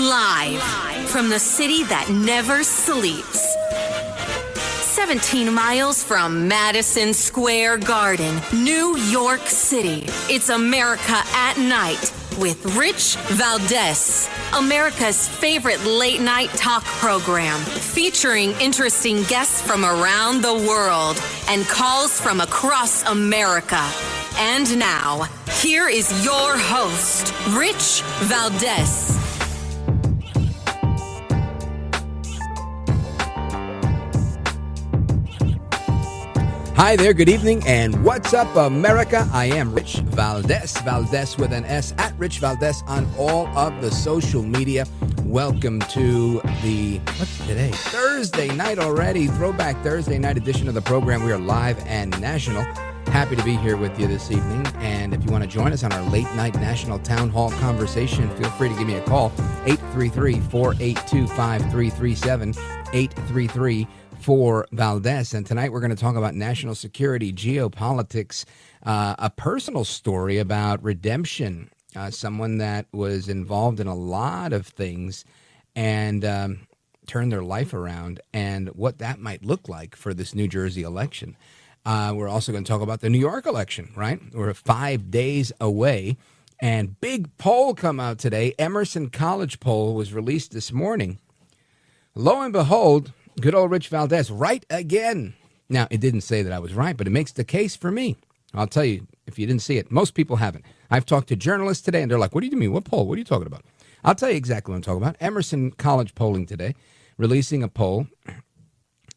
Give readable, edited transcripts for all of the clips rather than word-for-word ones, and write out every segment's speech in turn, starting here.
Live from the city that never sleeps. 17 miles from Madison Square Garden, New York City. It's America at Night with Rich Valdés, America's favorite late night talk program, featuring interesting guests from around the world and calls from across America. And now, here is your host, Rich Valdés. Hi there, good evening, and what's up, America? I am Rich Valdés, Valdés with an S, at Rich Valdés on all of the social media. Welcome to the, what's today? Thursday night already, Throwback Thursday night edition of the program. We are live and national. Happy to be here with you this evening, and if you want to join us on our late night national town hall conversation, feel free to give me a call, 833-482-5337, 833-4Valdés. And tonight we're going to talk about national security, geopolitics, a personal story about redemption, someone that was involved in a lot of things and turned their life around, and what that might look like for this New Jersey election. We're also going to talk about the New York election, right? We're 5 days away, and big poll come out today. Emerson College poll was released this morning. Lo and behold, good old Rich Valdés, right again. Now, it didn't say that I was right, but it makes the case for me. I'll tell you, if you didn't see it, most people haven't. I've talked to journalists today, and they're like, what do you mean? What poll? What are you talking about? I'll tell you exactly what I'm talking about. Emerson College polling today, releasing a poll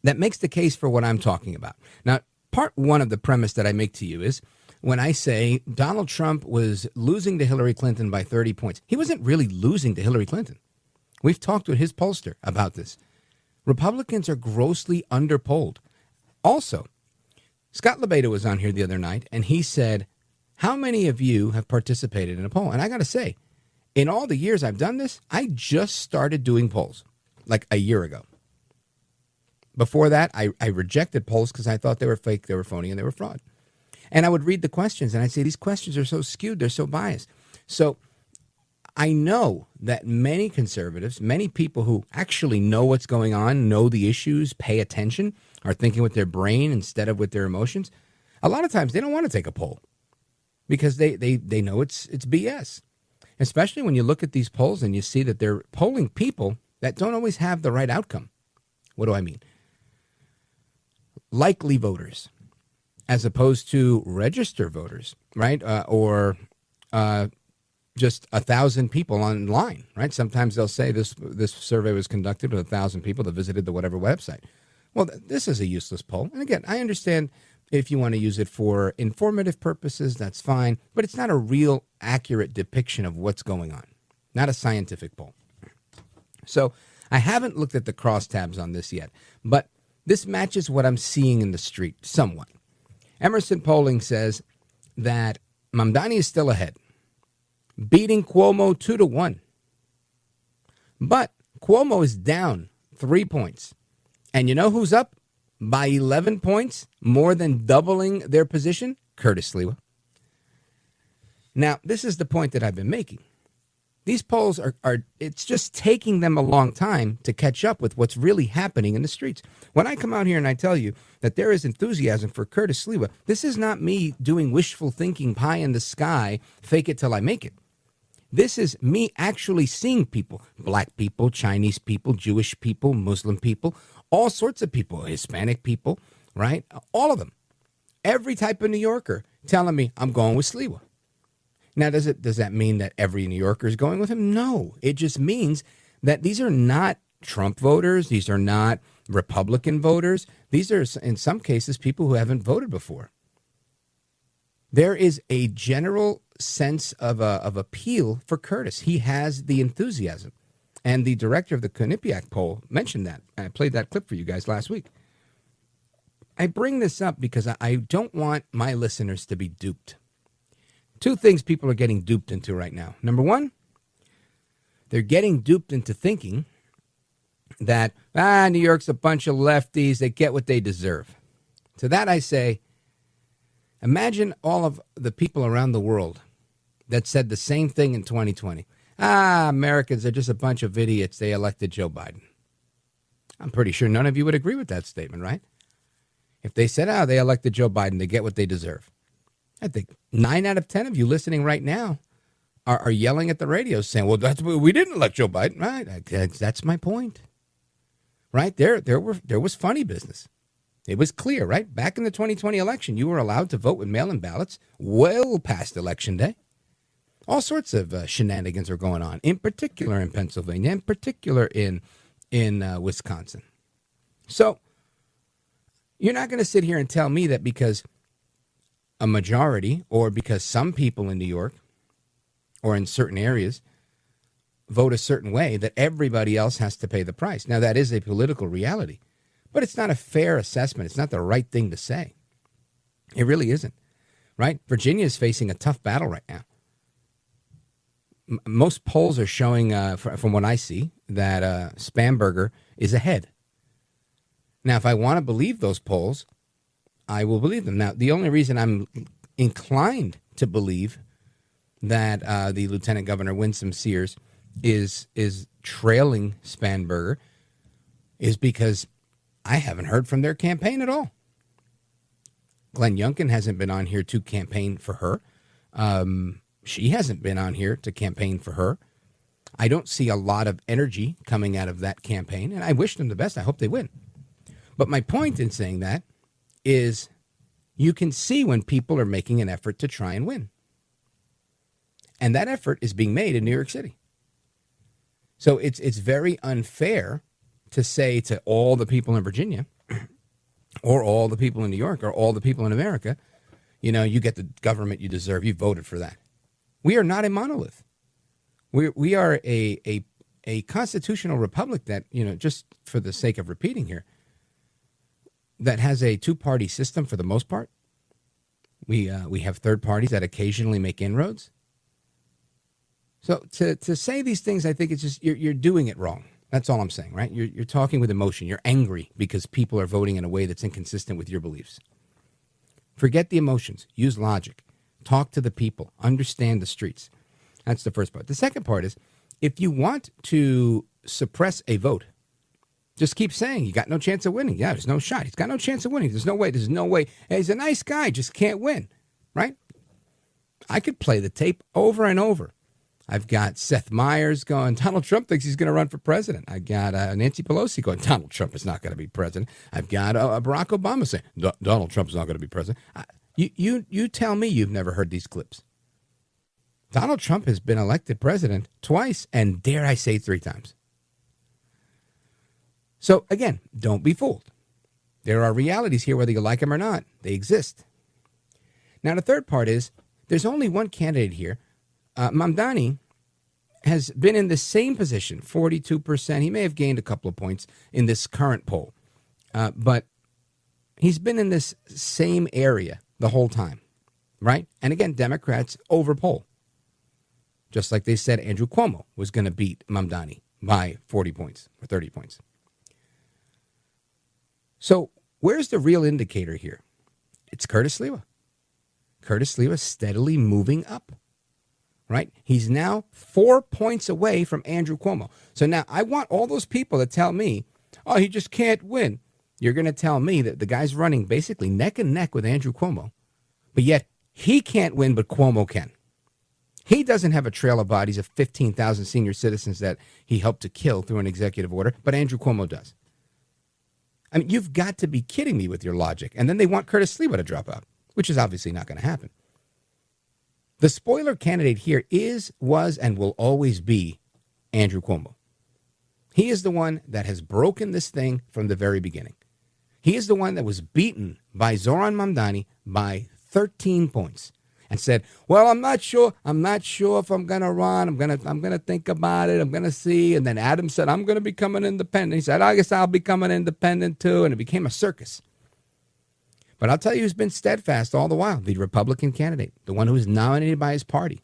that makes the case for what I'm talking about. Now, part one of the premise that I make to you is when I say Donald Trump was losing to Hillary Clinton by 30 points, he wasn't really losing to Hillary Clinton. We've talked with his pollster about this. Republicans are grossly underpolled. Also, Scott LeBeda was on here the other night, and he said, how many of you have participated in a poll? And I got to say, in all the years I've done this, I just started doing polls like a year ago. Before that, I rejected polls because I thought they were fake, they were phony, and they were fraud. And I would read the questions, and I'd say, these questions are so skewed, they're so biased. So I know that many conservatives, many people who actually know what's going on, know the issues, pay attention, are thinking with their brain instead of with their emotions. A lot of times they don't want to take a poll because they know it's BS, especially when you look at these polls and you see that they're polling people that don't always have the right outcome. What do I mean? Likely voters as opposed to register voters, right? Or just 1,000 people online, right? Sometimes they'll say this survey was conducted with 1,000 people that visited the whatever website. Well, this is a useless poll. And again, I understand if you want to use it for informative purposes, that's fine. But it's not a real accurate depiction of what's going on. Not a scientific poll. So I haven't looked at the crosstabs on this yet. But this matches what I'm seeing in the street somewhat. Emerson polling says that Mamdani is still ahead, beating Cuomo 2-1. But Cuomo is down 3 points. And you know who's up by 11 points, more than doubling their position? Curtis Sliwa. Now, this is the point that I've been making. These polls are it's just taking them a long time to catch up with what's really happening in the streets. When I come out here and I tell you that there is enthusiasm for Curtis Sliwa, this is not me doing wishful thinking, pie in the sky, fake it till I make it. This is me actually seeing people, black people, Chinese people, Jewish people, Muslim people, all sorts of people, Hispanic people, right? All of them. Every type of New Yorker telling me I'm going with Sliwa. Now, does that mean that every New Yorker is going with him? No. It just means that these are not Trump voters. These are not Republican voters. These are, in some cases, people who haven't voted before. There is a general sense of appeal for Curtis. He has the enthusiasm. And the director of the Quinnipiac poll mentioned that. I played that clip for you guys last week. I bring this up because I don't want my listeners to be duped. Two things people are getting duped into right now. Number one, they're getting duped into thinking that, New York's a bunch of lefties. They get what they deserve. To that I say, imagine all of the people around the world that said the same thing in 2020. Americans are just a bunch of idiots. They elected Joe Biden. I'm pretty sure none of you would agree with that statement, right? If they said, they elected Joe Biden, they get what they deserve. I think 9 out of 10 of you listening right now are yelling at the radio saying, well, we didn't elect Joe Biden. Right? That's my point. Right? There was funny business. It was clear, right? Back in the 2020 election, you were allowed to vote with mail-in ballots well past Election Day. All sorts of shenanigans are going on, in particular in Pennsylvania, in particular in Wisconsin. So you're not going to sit here and tell me that because a majority or because some people in New York or in certain areas vote a certain way that everybody else has to pay the price. Now, that is a political reality, but it's not a fair assessment. It's not the right thing to say. It really isn't, right? Virginia is facing a tough battle right now. Most polls are showing, from what I see, that Spanberger is ahead. Now, if I want to believe those polls, I will believe them. Now, the only reason I'm inclined to believe that the Lieutenant Governor Winsome Sears is trailing Spanberger is because I haven't heard from their campaign at all. Glenn Youngkin hasn't been on here to campaign for her. She hasn't been on here to campaign for her. I don't see a lot of energy coming out of that campaign, and I wish them the best. I hope they win. But my point in saying that is you can see when people are making an effort to try and win. And that effort is being made in New York City. So it's very unfair to say to all the people in Virginia or all the people in New York or all the people in America, you get the government you deserve. You voted for that. We are not a monolith. We are a constitutional republic that, just for the sake of repeating here, that has a two-party system for the most part. We have third parties that occasionally make inroads. So to say these things, I think it's just you're doing it wrong. That's all I'm saying, right? You're talking with emotion. You're angry because people are voting in a way that's inconsistent with your beliefs. Forget the emotions. Use logic. Talk to the people. Understand the streets. That's the first part. The second part is if you want to suppress a vote, just keep saying you got no chance of winning. Yeah, there's no shot. He's got no chance of winning. There's no way. There's no way. Hey, he's a nice guy, just can't win, right? I could play the tape over and over. I've got Seth Meyers going, Donald Trump thinks he's going to run for president. I got Nancy Pelosi going, Donald Trump is not going to be president. I've got Barack Obama saying, Donald Trump is not going to be president. You tell me you've never heard these clips. Donald Trump has been elected president twice, and dare I say 3 times. So, again, don't be fooled. There are realities here, whether you like them or not. They exist. Now, the third part is there's only one candidate here. Mamdani has been in the same position, 42%. He may have gained a couple of points in this current poll. But he's been in this same area the whole time, right? And again, Democrats overpoll. Just like they said Andrew Cuomo was going to beat Mamdani by 40 points or 30 points. So where's the real indicator here? It's Curtis Sliwa. Curtis Sliwa steadily moving up, right? He's now 4 points away from Andrew Cuomo. So now I want all those people to tell me, oh, he just can't win. You're going to tell me that the guy's running basically neck and neck with Andrew Cuomo, but yet he can't win, but Cuomo can. He doesn't have a trail of bodies of 15,000 senior citizens that he helped to kill through an executive order, but Andrew Cuomo does. I mean, you've got to be kidding me with your logic. And then they want Curtis Sliwa to drop out, which is obviously not going to happen. The spoiler candidate here was, and will always be Andrew Cuomo. He is the one that has broken this thing from the very beginning. He is the one that was beaten by Zoran Mamdani by 13 points and said, well, I'm not sure if I'm going to run. I'm going to think about it. I'm going to see. And then Adam said, I'm going to become an independent. He said, I guess I'll become an independent too. And it became a circus. But I'll tell you who's been steadfast all the while, the Republican candidate, the one who was nominated by his party.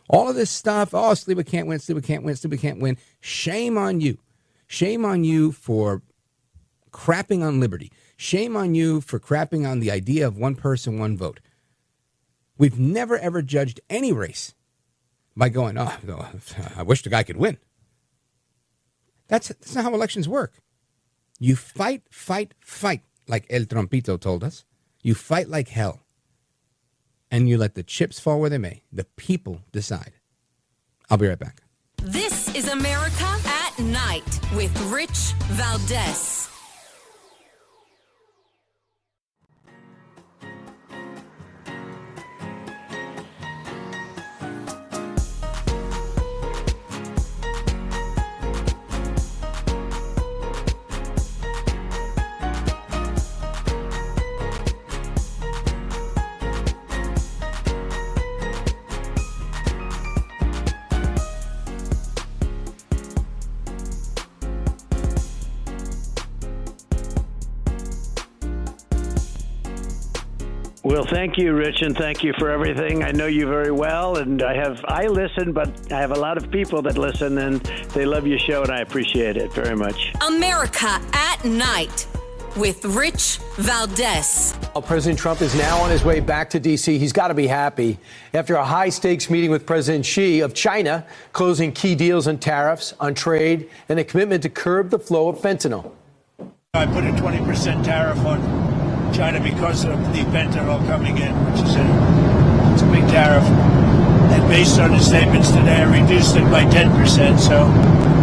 All of this stuff, oh, Sliwa can't win, Sliwa can't win, Sliwa can't win. Shame on you. Shame on you for crapping on liberty. Shame on you for crapping on the idea of one person, one vote. We've never, ever judged any race by going, oh, no, I wish the guy could win. That's not how elections work. You fight, like El Trompito told us. You fight like hell. And you let the chips fall where they may. The people decide. I'll be right back. This is America at Night with Rich Valdés. Well, thank you, Rich, and thank you for everything. I know you very well, and I listen, but I have a lot of people that listen, and they love your show, and I appreciate it very much. America at Night with Rich Valdés. President Trump is now on his way back to D.C. He's got to be happy after a high-stakes meeting with President Xi of China, closing key deals on tariffs, on trade, and a commitment to curb the flow of fentanyl. I put a 20% tariff on China because of the fentanyl coming in, which is it's a big tariff. And based on the statements today, I reduced it by 10%, so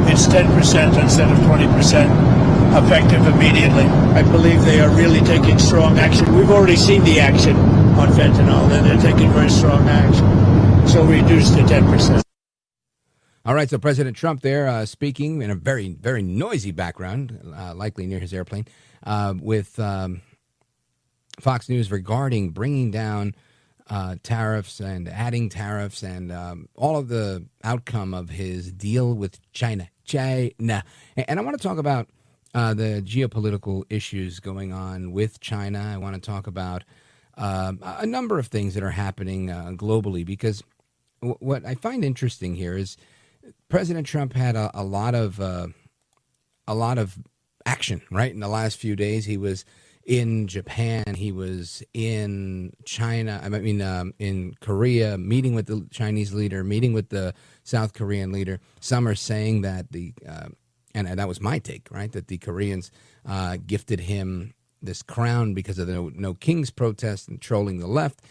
it's 10% instead of 20% effective immediately. I believe they are really taking strong action. We've already seen the action on fentanyl, and they're taking very strong action. So reduced to 10%. All right, so President Trump there speaking in a very, very noisy background, likely near his airplane, with Fox News regarding bringing down tariffs and adding tariffs and all of the outcome of his deal with China. And I want to talk about the geopolitical issues going on with China. I want to talk about a number of things that are happening globally, because what I find interesting here is President Trump had a lot of action, right? In the last few days, he was in Japan, he was in China, in Korea, meeting with the Chinese leader, meeting with the South Korean leader. Some are saying that and that was my take, right, that the Koreans gifted him this crown because of the No Kings protest and trolling the left,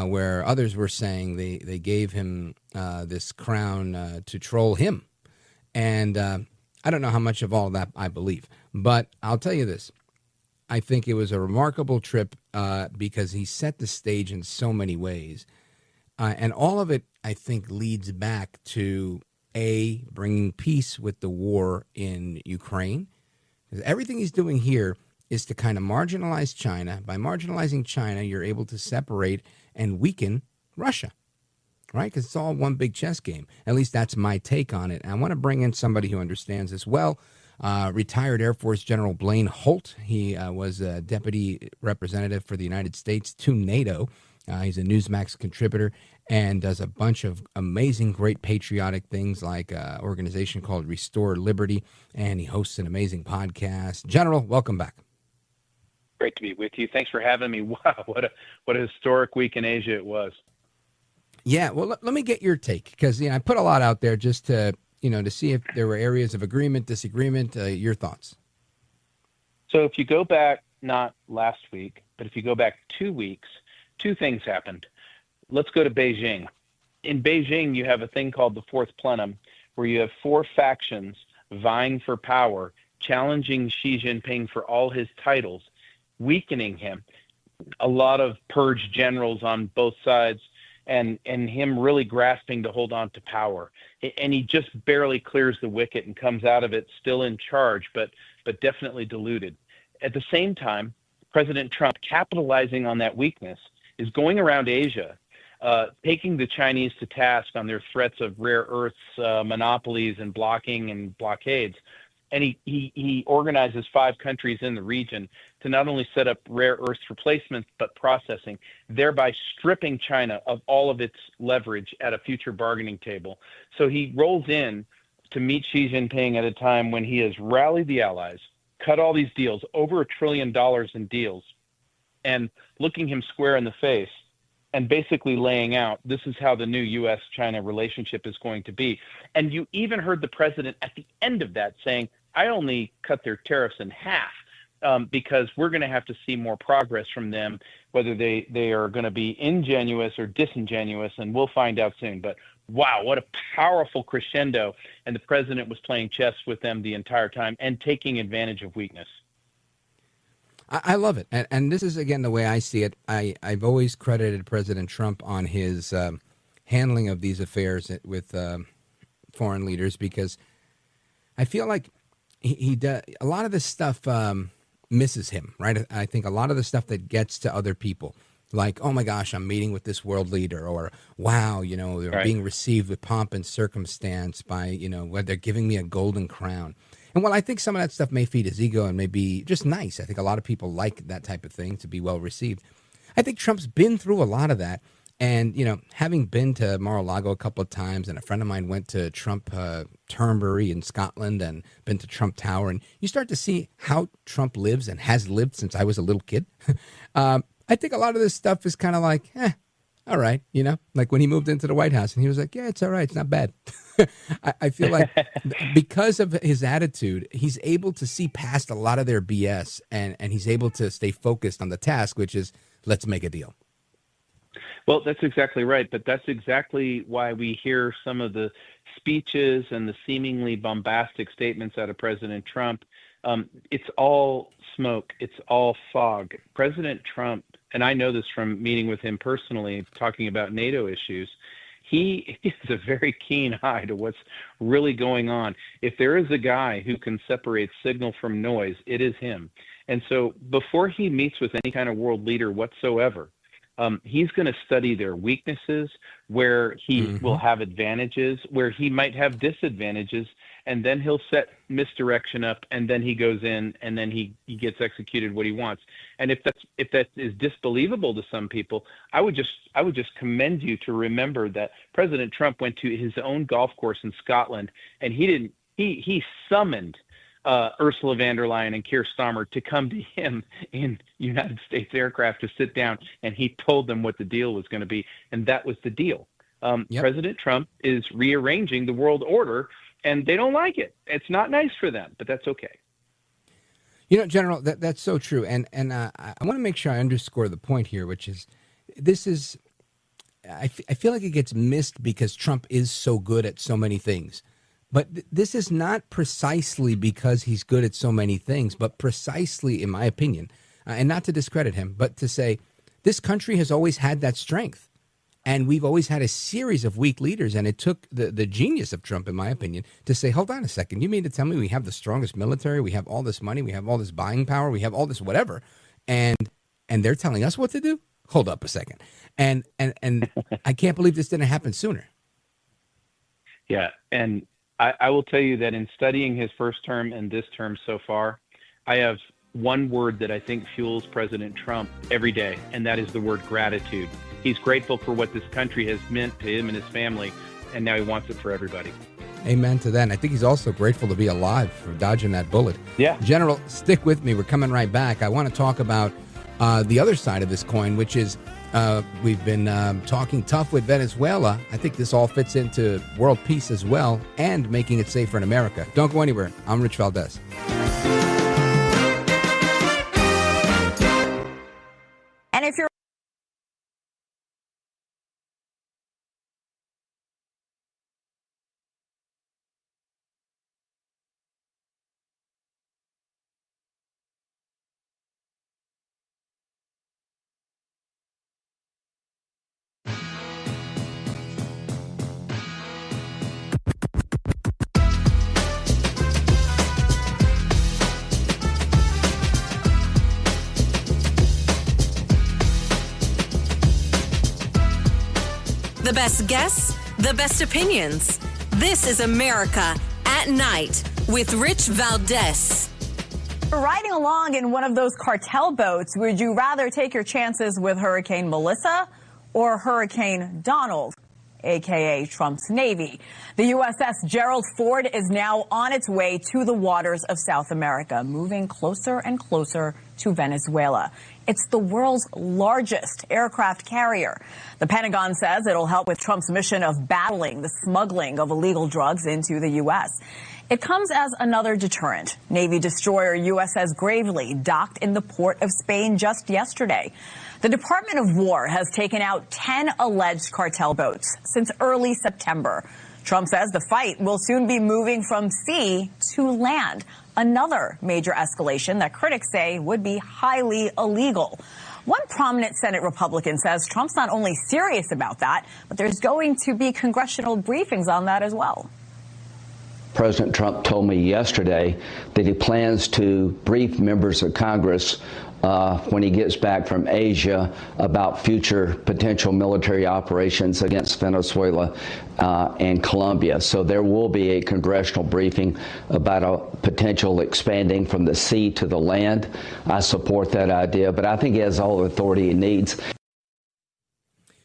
where others were saying they gave him this crown to troll him. And I don't know how much of all that I believe, but I'll tell you this. I think it was a remarkable trip because he set the stage in so many ways. And all of it, I think, leads back to, bringing peace with the war in Ukraine. Because everything he's doing here is to kind of marginalize China. By marginalizing China, you're able to separate and weaken Russia, right? Because it's all one big chess game. At least that's my take on it. And I want to bring in somebody who understands this well. Retired Air Force General Blaine Holt. He was a deputy representative for the United States to NATO. He's a Newsmax contributor and does a bunch of amazing, great patriotic things like an organization called Restore Liberty, and he hosts an amazing podcast. General, welcome back. Great to be with you. Thanks for having me. Wow, what a historic week in Asia it was. Yeah, well, let me get your take, because I put a lot out there just to see if there were areas of agreement, disagreement, your thoughts. So if you go back, not last week, but if you go back 2 weeks, two things happened. Let's go to Beijing. In Beijing, you have a thing called the Fourth Plenum, where you have four factions vying for power, challenging Xi Jinping for all his titles, weakening him. A lot of purge generals on both sides, and him really grasping to hold on to power. And he just barely clears the wicket and comes out of it still in charge, but definitely diluted. At the same time, President Trump, capitalizing on that weakness, is going around Asia, taking the Chinese to task on their threats of rare earths, monopolies, and blocking and blockades. And he organizes 5 countries in the region to not only set up rare earths replacements, but processing, thereby stripping China of all of its leverage at a future bargaining table. So he rolls in to meet Xi Jinping at a time when he has rallied the allies, cut all these deals, over $1 trillion in deals, and looking him square in the face, and basically laying out this is how the new U.S.-China relationship is going to be. And you even heard the president at the end of that saying, I only cut their tariffs in half because we're going to have to see more progress from them, whether they are going to be ingenuous or disingenuous, and we'll find out soon. But wow, what a powerful crescendo. And the president was playing chess with them the entire time and taking advantage of weakness. I love it. And this is, again, the way I see it. I've always credited President Trump on his handling of these affairs with foreign leaders, because I feel like he does a lot of this stuff misses him, right? I think a lot of the stuff that gets to other people, like, oh my gosh, I'm meeting with this world leader, or wow, they're Right. being received with pomp and circumstance by, where they're giving me a golden crown. And while I think some of that stuff may feed his ego and may be just nice, I think a lot of people like that type of thing, to be well received. I think Trump's been through a lot of that. And, having been to Mar-a-Lago a couple of times, and a friend of mine went to Trump Turnberry in Scotland and been to Trump Tower, and you start to see how Trump lives and has lived since I was a little kid. I think a lot of this stuff is kind of like, all right, like when he moved into the White House and he was like, yeah, it's all right, it's not bad. I feel like because of his attitude, he's able to see past a lot of their BS, and he's able to stay focused on the task, which is let's make a deal. Well, that's exactly right. But that's exactly why we hear some of the speeches and the seemingly bombastic statements out of President Trump. It's all smoke. It's all fog. President Trump, and I know this from meeting with him personally, talking about NATO issues, he has a very keen eye to what's really going on. If there is a guy who can separate signal from noise, it is him. And so before he meets with any kind of world leader whatsoever, he's going to study their weaknesses, where he will have advantages, where he might have disadvantages, and then he'll set misdirection up, and then he goes in, and then he gets executed what he wants. And if that is disbelievable to some people, I would just commend you to remember that President Trump went to his own golf course in Scotland, and he summoned Ursula von der Leyen and Keir Starmer to come to him in United States aircraft to sit down, and he told them what the deal was going to be, and that was the deal. President Trump is rearranging the world order, and they don't like it. It's not nice for them, but that's okay. General, that's so true, and I want to make sure I underscore the point here, which is I feel like it gets missed because Trump is so good at so many things. But this is not precisely because he's good at so many things, but precisely, in my opinion, and not to discredit him, but to say this country has always had that strength. And we've always had a series of weak leaders. And it took the genius of Trump, in my opinion, to say, hold on a second. You mean to tell me we have the strongest military? We have all this money. We have all this buying power. We have all this whatever. And they're telling us what to do? Hold up a second. And I can't believe this didn't happen sooner. Yeah. And I will tell you that in studying his first term and this term so far, I have one word that I think fuels President Trump every day, and that is the word gratitude. He's grateful for what this country has meant to him and his family, and now he wants it for everybody. Amen to that. And I think he's also grateful to be alive for dodging that bullet. Yeah. General, stick with me. We're coming right back. I want to talk about the other side of this coin, which is we've been talking tough with Venezuela. I think this all fits into world peace as well and making it safer in America. Don't go anywhere. I'm Rich Valdés. And if you're The best guests, the best opinions. This is America at Night with Rich Valdés. riding along in one of those cartel boats, would you rather take your chances with Hurricane Melissa or Hurricane Donald, a.k.a. Trump's Navy? The USS Gerald Ford is now on its way to the waters of South America, moving closer and closer to Venezuela. It's the world's largest aircraft carrier. The Pentagon says it'll help with Trump's mission of battling the smuggling of illegal drugs into the U.S. It comes as another deterrent. Navy destroyer USS Gravely docked in the port of Spain just yesterday. The Department of War has taken out 10 alleged cartel boats since early September. Trump says the fight will soon be moving from sea to land, another major escalation that critics say would be highly illegal. One prominent Senate Republican says Trump's not only serious about that, but there's going to be congressional briefings on that as well. President Trump told me yesterday that he plans to brief members of Congress when he gets back from Asia about future potential military operations against Venezuela and Colombia. So there will be a congressional briefing about a potential expanding from the sea to the land. I support that idea, but I think he has all the authority he needs.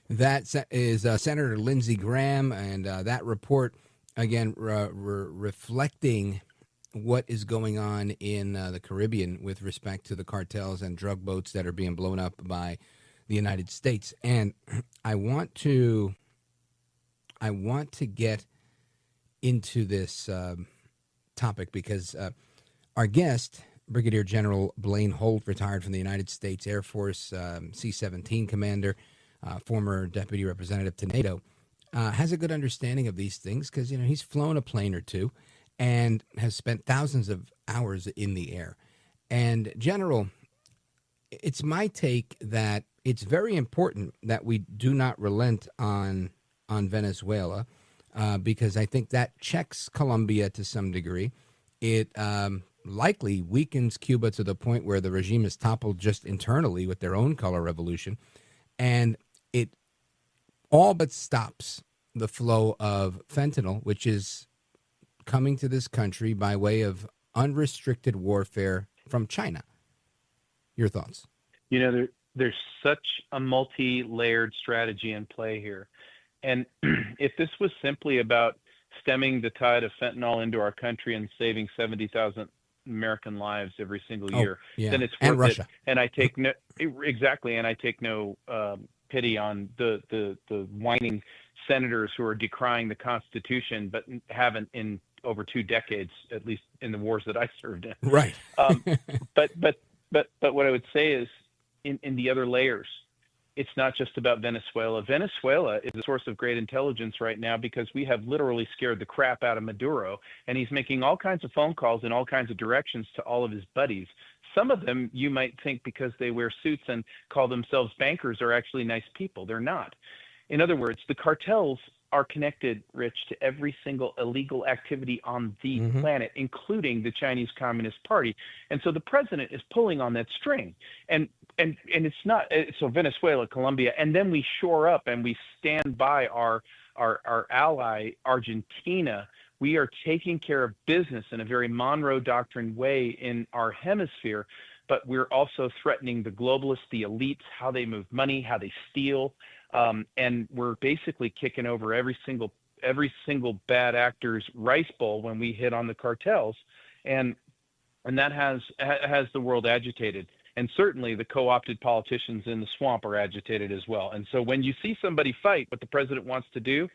That is Senator Lindsey Graham, and that report, again, reflecting what is going on in the Caribbean with respect to the cartels and drug boats that are being blown up by the United States. And I want to get into this topic because our guest, Brigadier General Blaine Holt, retired from the United States Air Force, C-17 commander, former deputy representative to NATO, has a good understanding of these things because, you know, he's flown a plane or two and has spent thousands of hours in the air. And General, it's my take that it's very important that we do not relent on Venezuela because I think that checks Colombia to some degree. It likely weakens Cuba to the point where the regime is toppled just internally with their own color revolution. And it all but stops the flow of fentanyl, which is coming to this country by way of unrestricted warfare from China. Your thoughts? You know, there's such a multi-layered strategy in play here. And if this was simply about stemming the tide of fentanyl into our country and saving 70,000 American lives every single year, then it's worth Russia. it. And I take no pity on the whining senators who are decrying the Constitution, but haven't in over 2 decades, at least in the wars that I served in. Right. But what I would say is in the other layers, it's not just about Venezuela. Venezuela is a source of great intelligence right now because we have literally scared the crap out of Maduro, and he's making all kinds of phone calls in all kinds of directions to all of his buddies. Some of them you might think because they wear suits and call themselves bankers are actually nice people. They're not. In other words, the cartels are connected, Rich, to every single illegal activity on the planet, including the Chinese Communist Party. And so the president is pulling on that string. And it's not so Venezuela, Colombia, and then we shore up and we stand by our ally Argentina. We are taking care of business in a very Monroe Doctrine way in our hemisphere, but we're also threatening the globalists, the elites, how they move money, how they steal. And we're basically kicking over every single bad actor's rice bowl when we hit on the cartels, and that has the world agitated. And certainly the co-opted politicians in the swamp are agitated as well. And so when you see somebody fight what the president wants to do,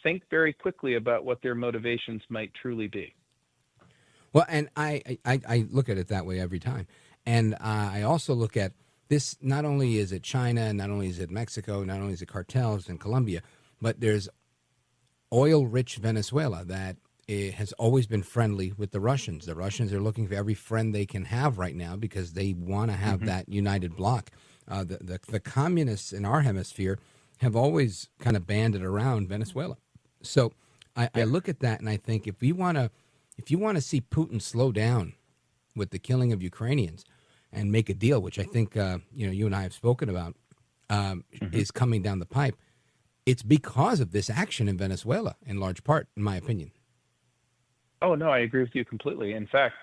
think very quickly about what their motivations might truly be. Well, and I look at it that way every time. And I also look at this, not only is it China, not only is it Mexico, not only is it cartels in Colombia, but there's oil-rich Venezuela that has always been friendly with the Russians. The Russians are looking for every friend they can have right now because they want to have that united bloc. The communists in our hemisphere have always kind of banded around Venezuela. So I look at that and I think if you want to see Putin slow down with the killing of Ukrainians and make a deal, which I think you and I have spoken about, is coming down the pipe, it's because of this action in Venezuela, in large part, in my opinion. Oh, no, I agree with you completely. In fact,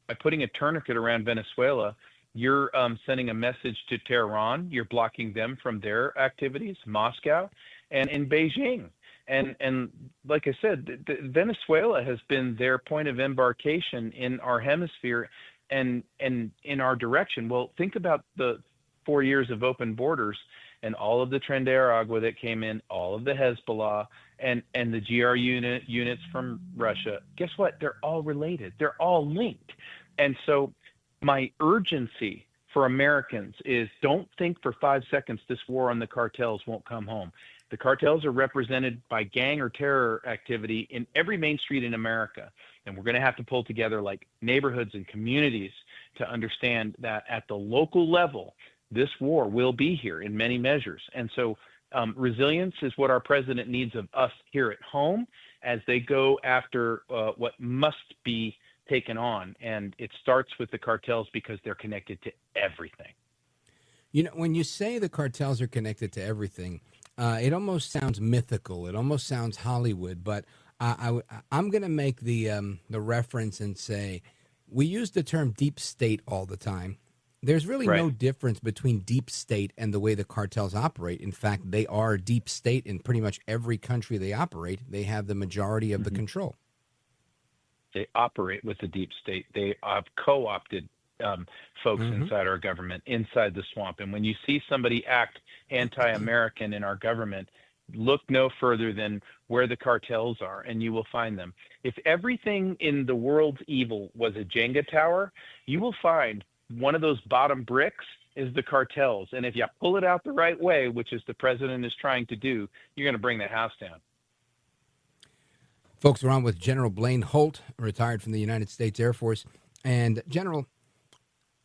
by putting a tourniquet around Venezuela, you're sending a message to Tehran. You're blocking them from their activities, Moscow, and in Beijing. And like I said, Venezuela has been their point of embarkation in our hemisphere and in our direction. Well, think about the 4 years of open borders and all of the Tren de Aragua that came in, all of the Hezbollah and the GR units from Russia, guess what? They're all related. They're all linked. And so my urgency for Americans is don't think for 5 seconds this war on the cartels won't come home. The cartels are represented by gang or terror activity in every main street in America. And we're going to have to pull together like neighborhoods and communities to understand that at the local level, this war will be here in many measures. And so resilience is what our president needs of us here at home as they go after what must be taken on. And it starts with the cartels because they're connected to everything. You know, when you say the cartels are connected to everything, it almost sounds mythical. It almost sounds Hollywood. But I'm going to make the reference and say we use the term deep state all the time. There's really no difference between deep state and the way the cartels operate. In fact, they are deep state in pretty much every country they operate. They have the majority of the control. They operate with the deep state. They have co-opted folks inside our government, inside the swamp. And when you see somebody act anti-American in our government, look no further than where the cartels are, and you will find them. If everything in the world's evil was a Jenga tower, you will find one of those bottom bricks is the cartels. And if you pull it out the right way, which is the president is trying to do, you're going to bring the house down. Folks, we're on with General Blaine Holt, retired from the United States Air Force. And General,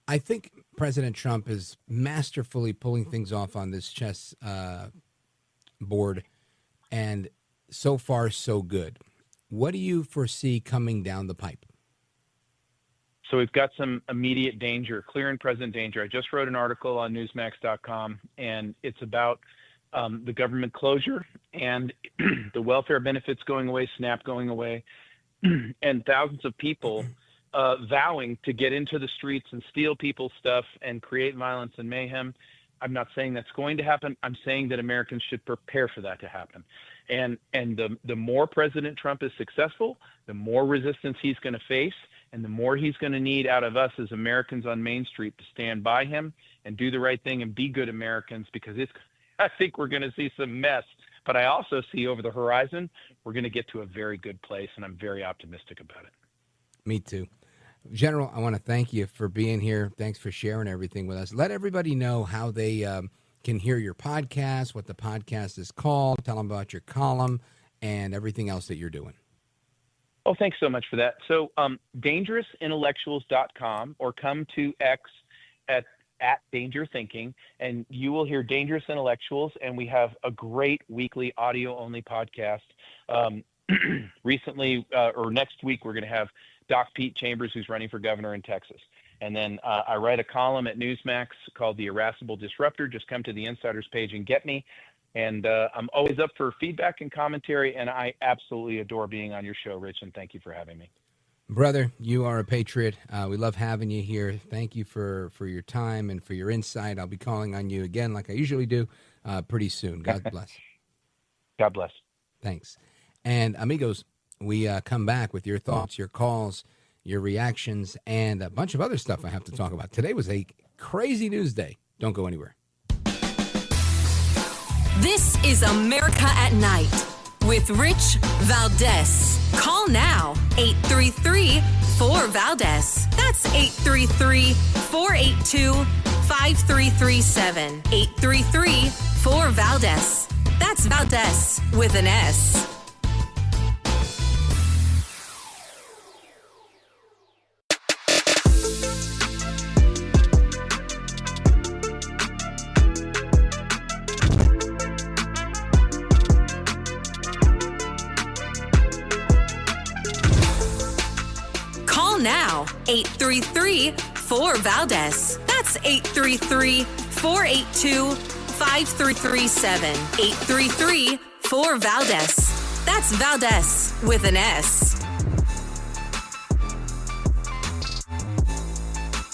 I think President Trump is masterfully pulling things off on this chess board, and so far so good. What do you foresee coming down the pipe? So we've got some immediate danger, clear and present danger. I just wrote an article on Newsmax.com, and it's about the government closure and the welfare benefits going away, SNAP going away, and thousands of people vowing to get into the streets and steal people's stuff and create violence and mayhem. I'm not saying that's going to happen. I'm saying that Americans should prepare for that to happen. And the more President Trump is successful, the more resistance he's going to face, and the more he's going to need out of us as Americans on Main Street to stand by him and do the right thing and be good Americans, because I think we're going to see some mess. But I also see over the horizon, we're going to get to a very good place, and I'm very optimistic about it. Me too. General, I want to thank you for being here. Thanks for sharing everything with us. Let everybody know how they can hear your podcast, what the podcast is called. Tell them about your column and everything else that you're doing. Oh, thanks so much for that. So dangerousintellectuals.com, or come to X at Danger Thinking, and you will hear Dangerous Intellectuals, and we have a great weekly audio-only podcast. Recently, or next week, we're going to have Doc Pete Chambers, who's running for governor in Texas. And then I write a column at Newsmax called The Irascible Disruptor. Just come to the Insiders page and get me. And I'm always up for feedback and commentary, and I absolutely adore being on your show, Rich, and thank you for having me. Brother, you are a patriot. We love having you here. Thank you for your time and for your insight. I'll be calling on you again like I usually do pretty soon. God bless. God bless. Thanks. And amigos, we come back with your thoughts, your calls, your reactions, and a bunch of other stuff I have to talk about. Today was a crazy news day. Don't go anywhere. This is America at Night with Rich Valdés. Call now, 833-4-VALDEZ. That's 833-482-5337. 833-4-VALDEZ. That's Valdés with an S. Now, 833-4-VALDEZ. That's 833-482-5337. 833-4-VALDEZ. That's Valdés with an S.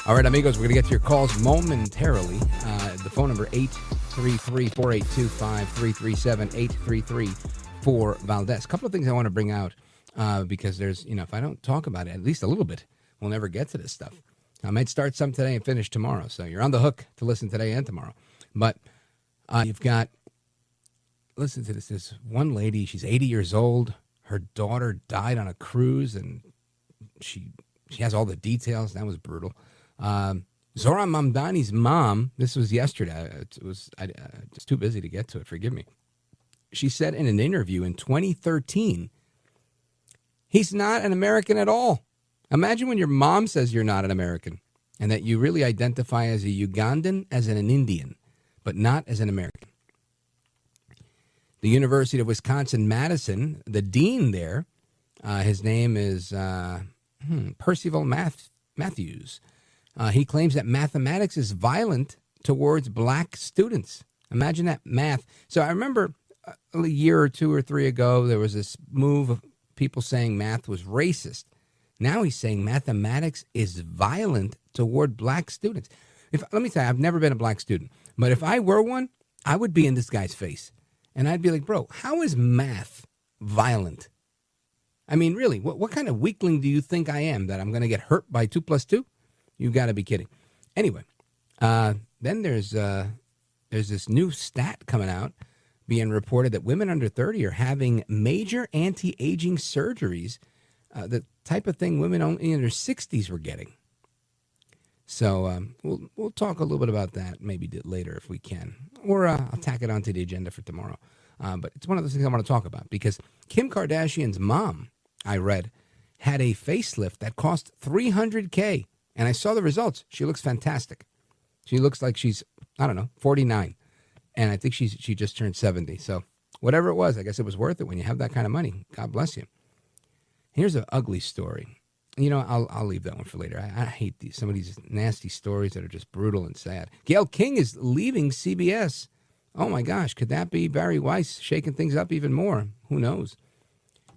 All right, amigos, we're going to get to your calls momentarily. The phone number, 833-482-5337, 833-4-VALDEZ. A couple of things I want to bring out. Because there's, if I don't talk about it at least a little bit, we'll never get to this stuff. I might start some today and finish tomorrow. So you're on the hook to listen today and tomorrow. But you've got, listen to this. This one lady, she's 80 years old. Her daughter died on a cruise, and she has all the details. That was brutal. Zohran Mamdani's mom, this was yesterday. I was too busy to get to it. Forgive me. She said in an interview in 2013, he's not an American at all. Imagine when your mom says you're not an American and that you really identify as a Ugandan, as an Indian, but not as an American. The University of Wisconsin-Madison, the dean there, his name is Percival Matthews. He claims that mathematics is violent towards black students. Imagine that, math. So I remember a year or two or three ago, there was this move of people saying math was racist. Now he's saying mathematics is violent toward black students. Let me tell you, I've never been a black student, but if I were one, I would be in this guy's face. And I'd be like, bro, how is math violent? I mean, really, what kind of weakling do you think I am, that I'm going to get hurt by 2 + 2? You got to be kidding. Anyway, then there's this new stat coming out being reported that women under 30 are having major anti-aging surgeries, the type of thing women only in their 60s were getting. So we'll talk a little bit about that maybe later if we can, or I'll tack it onto the agenda for tomorrow. But it's one of those things I want to talk about because Kim Kardashian's mom, I read, had a facelift that cost $300K. And I saw the results. She looks fantastic. She looks like she's, 49. And I think she just turned 70. So whatever it was, I guess it was worth it when you have that kind of money. God bless you. Here's an ugly story. I'll leave that one for later. I hate some of these nasty stories that are just brutal and sad. Gayle King is leaving CBS. Oh, my gosh. Could that be Barry Weiss shaking things up even more? Who knows?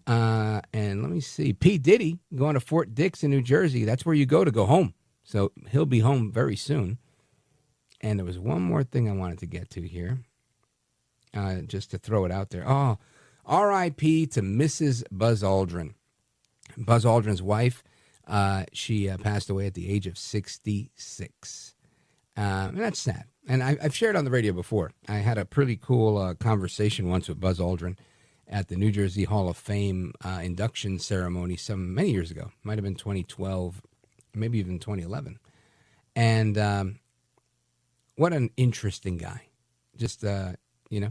And let me see. P. Diddy going to Fort Dix in New Jersey. That's where you go to go home. So he'll be home very soon. And there was one more thing I wanted to get to here, just to throw it out there. Oh, R.I.P. to Mrs. Buzz Aldrin. Buzz Aldrin's wife, she passed away at the age of 66. And that's sad. And I've shared on the radio before. I had a pretty cool conversation once with Buzz Aldrin at the New Jersey Hall of Fame induction ceremony many years ago. Might have been 2012, maybe even 2011. And what an interesting guy. Just,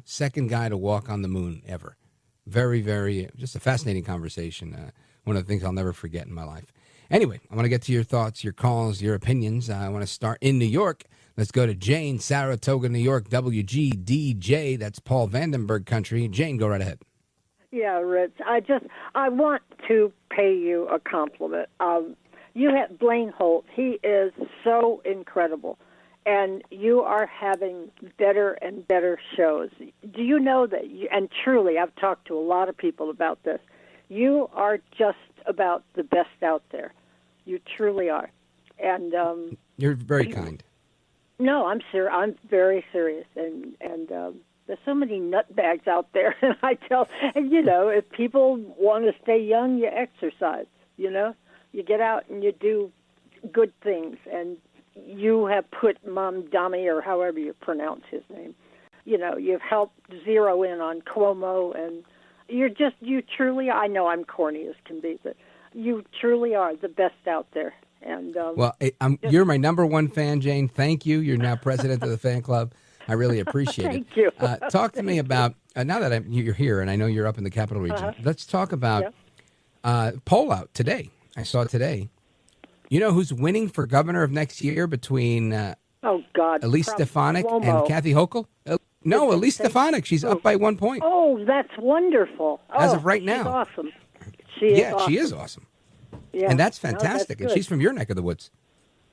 second guy to walk on the moon ever. Very, very, just a fascinating conversation. One of the things I'll never forget in my life. Anyway, I want to get to your thoughts, your calls, your opinions. I want to start in New York. Let's go to Jane, Saratoga, New York, WGDJ. That's Paul Vandenberg country. Jane, go right ahead. Yeah, Rich. I want to pay you a compliment. You have Blaine Holt. He is so incredible, and you are having better and better shows. Do you know that? And truly, I've talked to a lot of people about this. You are just about the best out there. You truly are, and you're very kind. No, I'm serious. I'm very serious, and there's so many nutbags out there, and if people want to stay young, you exercise, you get out and you do good things, and you have put Mamdani, or however you pronounce his name, you've helped zero in on Cuomo, and you truly, I know I'm corny as can be, but you truly are the best out there. And you're my number one fan, Jane. Thank you. You're now president of the fan club. I really appreciate it. Thank you. Talk to me about, now that you're here and I know you're up in the capital region, let's talk about poll out today. I saw it today. You know who's winning for governor of next year between Elise Stefanik and Kathy Hochul? No, Elise Stefanik. She's up by 1 point. Oh, that's wonderful. As of right now. She's awesome. She is awesome. Yeah. And that's fantastic. And she's from your neck of the woods.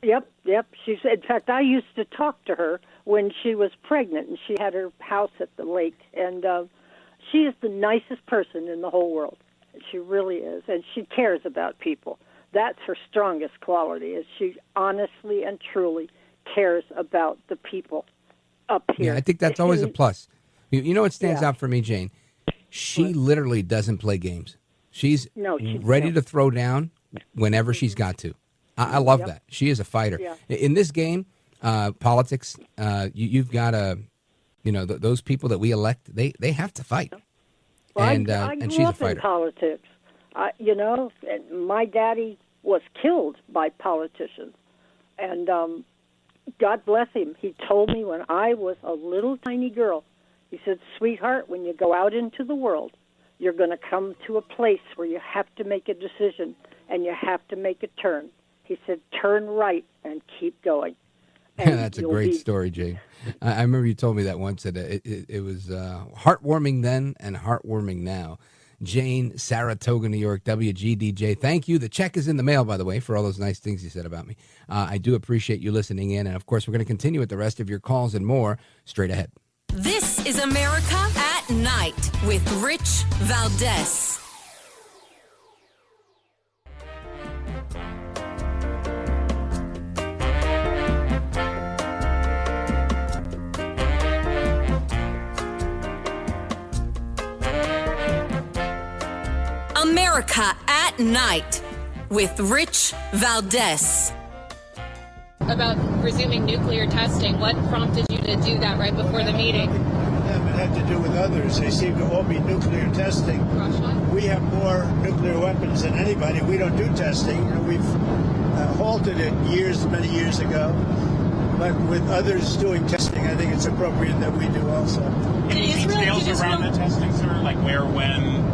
Yep. In fact, I used to talk to her when she was pregnant, and she had her house at the lake. And she is the nicest person in the whole world. She really is. And she cares about people. That's her strongest quality, is she honestly and truly cares about the people up here. Yeah, I think that's always a plus. You know what stands out for me, Jane? She literally doesn't play games. She's ready to throw down whenever she's got to. I love that. She is a fighter. Yeah. In this game, politics, you've got to, those people that we elect, they have to fight. Well, and I and grew she's a up in fighter. politics. And my daddy was killed by politicians. And God bless him. He told me when I was a little tiny girl, he said, sweetheart, when you go out into the world, you're going to come to a place where you have to make a decision and you have to make a turn. He said, turn right and keep going. And That's a great story, Jane. I remember you told me that once. That it was heartwarming then and heartwarming now. Jane, Saratoga, New York, WGDJ. Thank you. The check is in the mail, by the way, for all those nice things you said about me. I do appreciate you listening in. And, of course, we're going to continue with the rest of your calls and more straight ahead. This is America at Night with Rich Valdés. America at Night with Rich Valdés. About resuming nuclear testing, what prompted you to do that right before the meeting? It had to do with others. They seem to all be nuclear testing. Russia? We have more nuclear weapons than anybody. We don't do testing. We've halted it many years ago. But with others doing testing, I think it's appropriate that we do also. Any details around the testing, sir? Like where, when?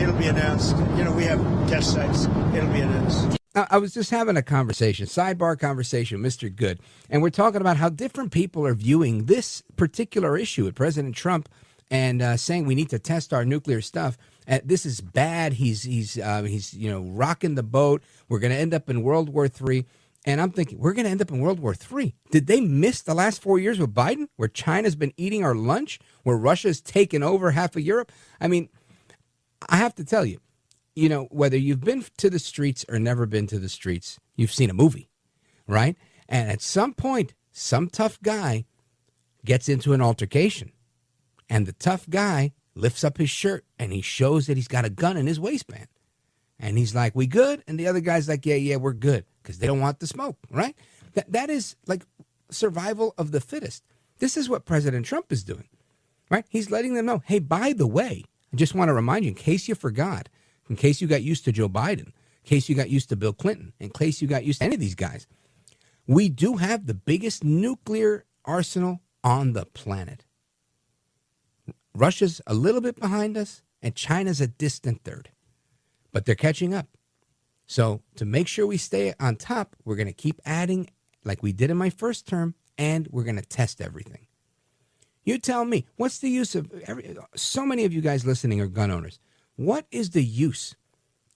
It'll be announced. We have test sites. It'll be announced. I was just having a conversation, sidebar conversation, Mr. Good, and we're talking about how different people are viewing this particular issue with President Trump and saying we need to test our nuclear stuff. This is bad. He's rocking the boat. We're going to end up in World War III. And I'm thinking, we're going to end up in World War III. Did they miss the last 4 years with Biden, where China's been eating our lunch, where Russia's taken over half of Europe? I mean, I have to tell you, whether you've been to the streets or never been to the streets, you've seen a movie, right? And at some point, some tough guy gets into an altercation, and the tough guy lifts up his shirt and he shows that he's got a gun in his waistband. And he's like, we good? And the other guy's like, yeah, we're good, because they don't want the smoke, right? That is like survival of the fittest. This is what President Trump is doing, right? He's letting them know, hey, by the way, I just want to remind you, in case you forgot, in case you got used to Joe Biden, in case you got used to Bill Clinton, in case you got used to any of these guys, we do have the biggest nuclear arsenal on the planet. Russia's a little bit behind us, and China's a distant third. But they're catching up. So to make sure we stay on top, we're going to keep adding like we did in my first term, and we're going to test everything. You tell me, what's the use of so many of you guys listening are gun owners. What is the use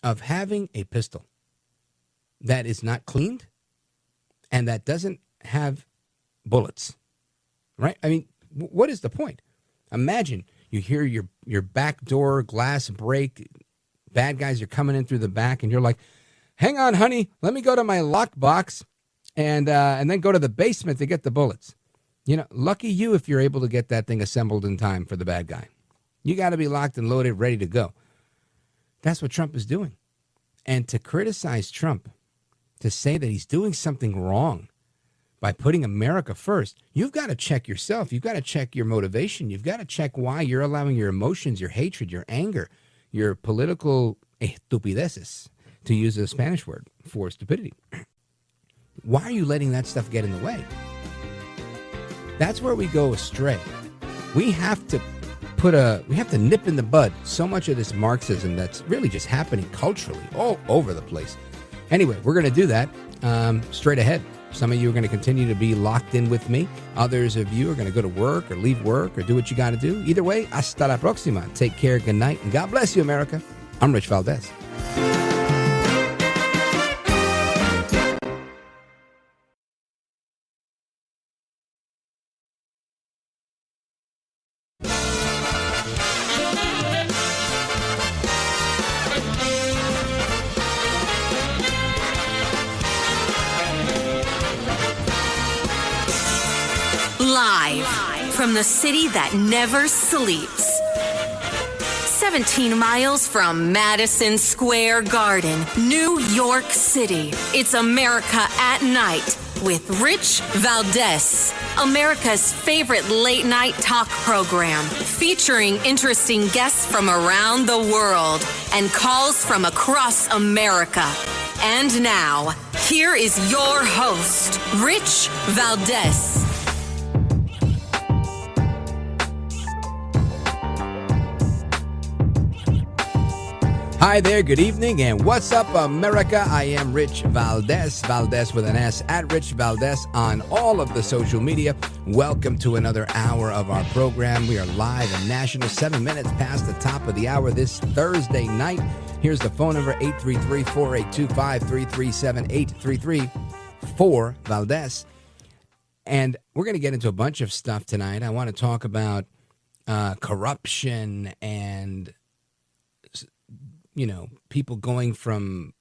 of having a pistol that is not cleaned and that doesn't have bullets, right? I mean, what is the point? Imagine you hear your back door glass break. Bad guys are coming in through the back, and you're like, hang on, honey, let me go to my lockbox and then go to the basement to get the bullets. Lucky you if you're able to get that thing assembled in time for the bad guy. You got to be locked and loaded, ready to go. That's what Trump is doing. And to criticize Trump, to say that he's doing something wrong by putting America first, you've got to check yourself. You've got to check your motivation. You've got to check why you're allowing your emotions, your hatred, your anger, your political estupideces, to use a Spanish word for stupidity. Why are you letting that stuff get in the way? That's where we go astray. We have to nip in the bud so much of this Marxism that's really just happening culturally all over the place. Anyway, we're going to do that straight ahead. Some of you are going to continue to be locked in with me. Others of you are going to go to work or leave work or do what you got to do. Either way, hasta la próxima. Take care, good night, and God bless you, America. I'm Rich Valdés. Live from the city that never sleeps. 17 miles from Madison Square Garden, New York City. It's America at Night with Rich Valdés, America's favorite late night talk program, featuring interesting guests from around the world and calls from across America. And now, here is your host, Rich Valdés. Hi there, good evening, and what's up, America? I am Rich Valdés, Valdés with an S, at Rich Valdés on all of the social media. Welcome to another hour of our program. We are live and national, 7 minutes past the top of the hour this Thursday night. Here's the phone number, 833-482-5337, 833-4-Valdés. And we're going to get into a bunch of stuff tonight. I want to talk about corruption and people going from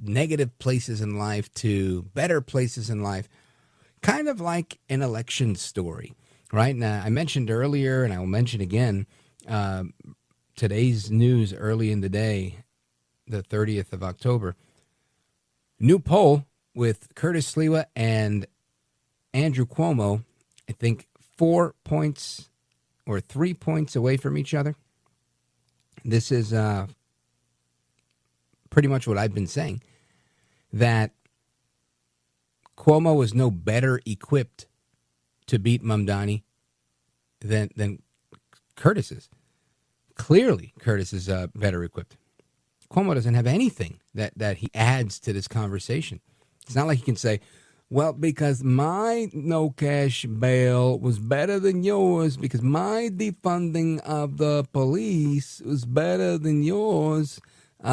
negative places in life to better places in life, kind of like an election story, right? Now, I mentioned earlier, and I will mention again, today's news early in the day, the 30th of October, new poll with Curtis Sliwa and Andrew Cuomo, I think 4 points or 3 points away from each other. This is pretty much what I've been saying, that Cuomo is no better equipped to beat Mamdani than Curtis is. Clearly, Curtis is better equipped. Cuomo doesn't have anything that he adds to this conversation. It's not like he can say, well, because my no cash bail was better than yours, because my defunding of the police was better than yours,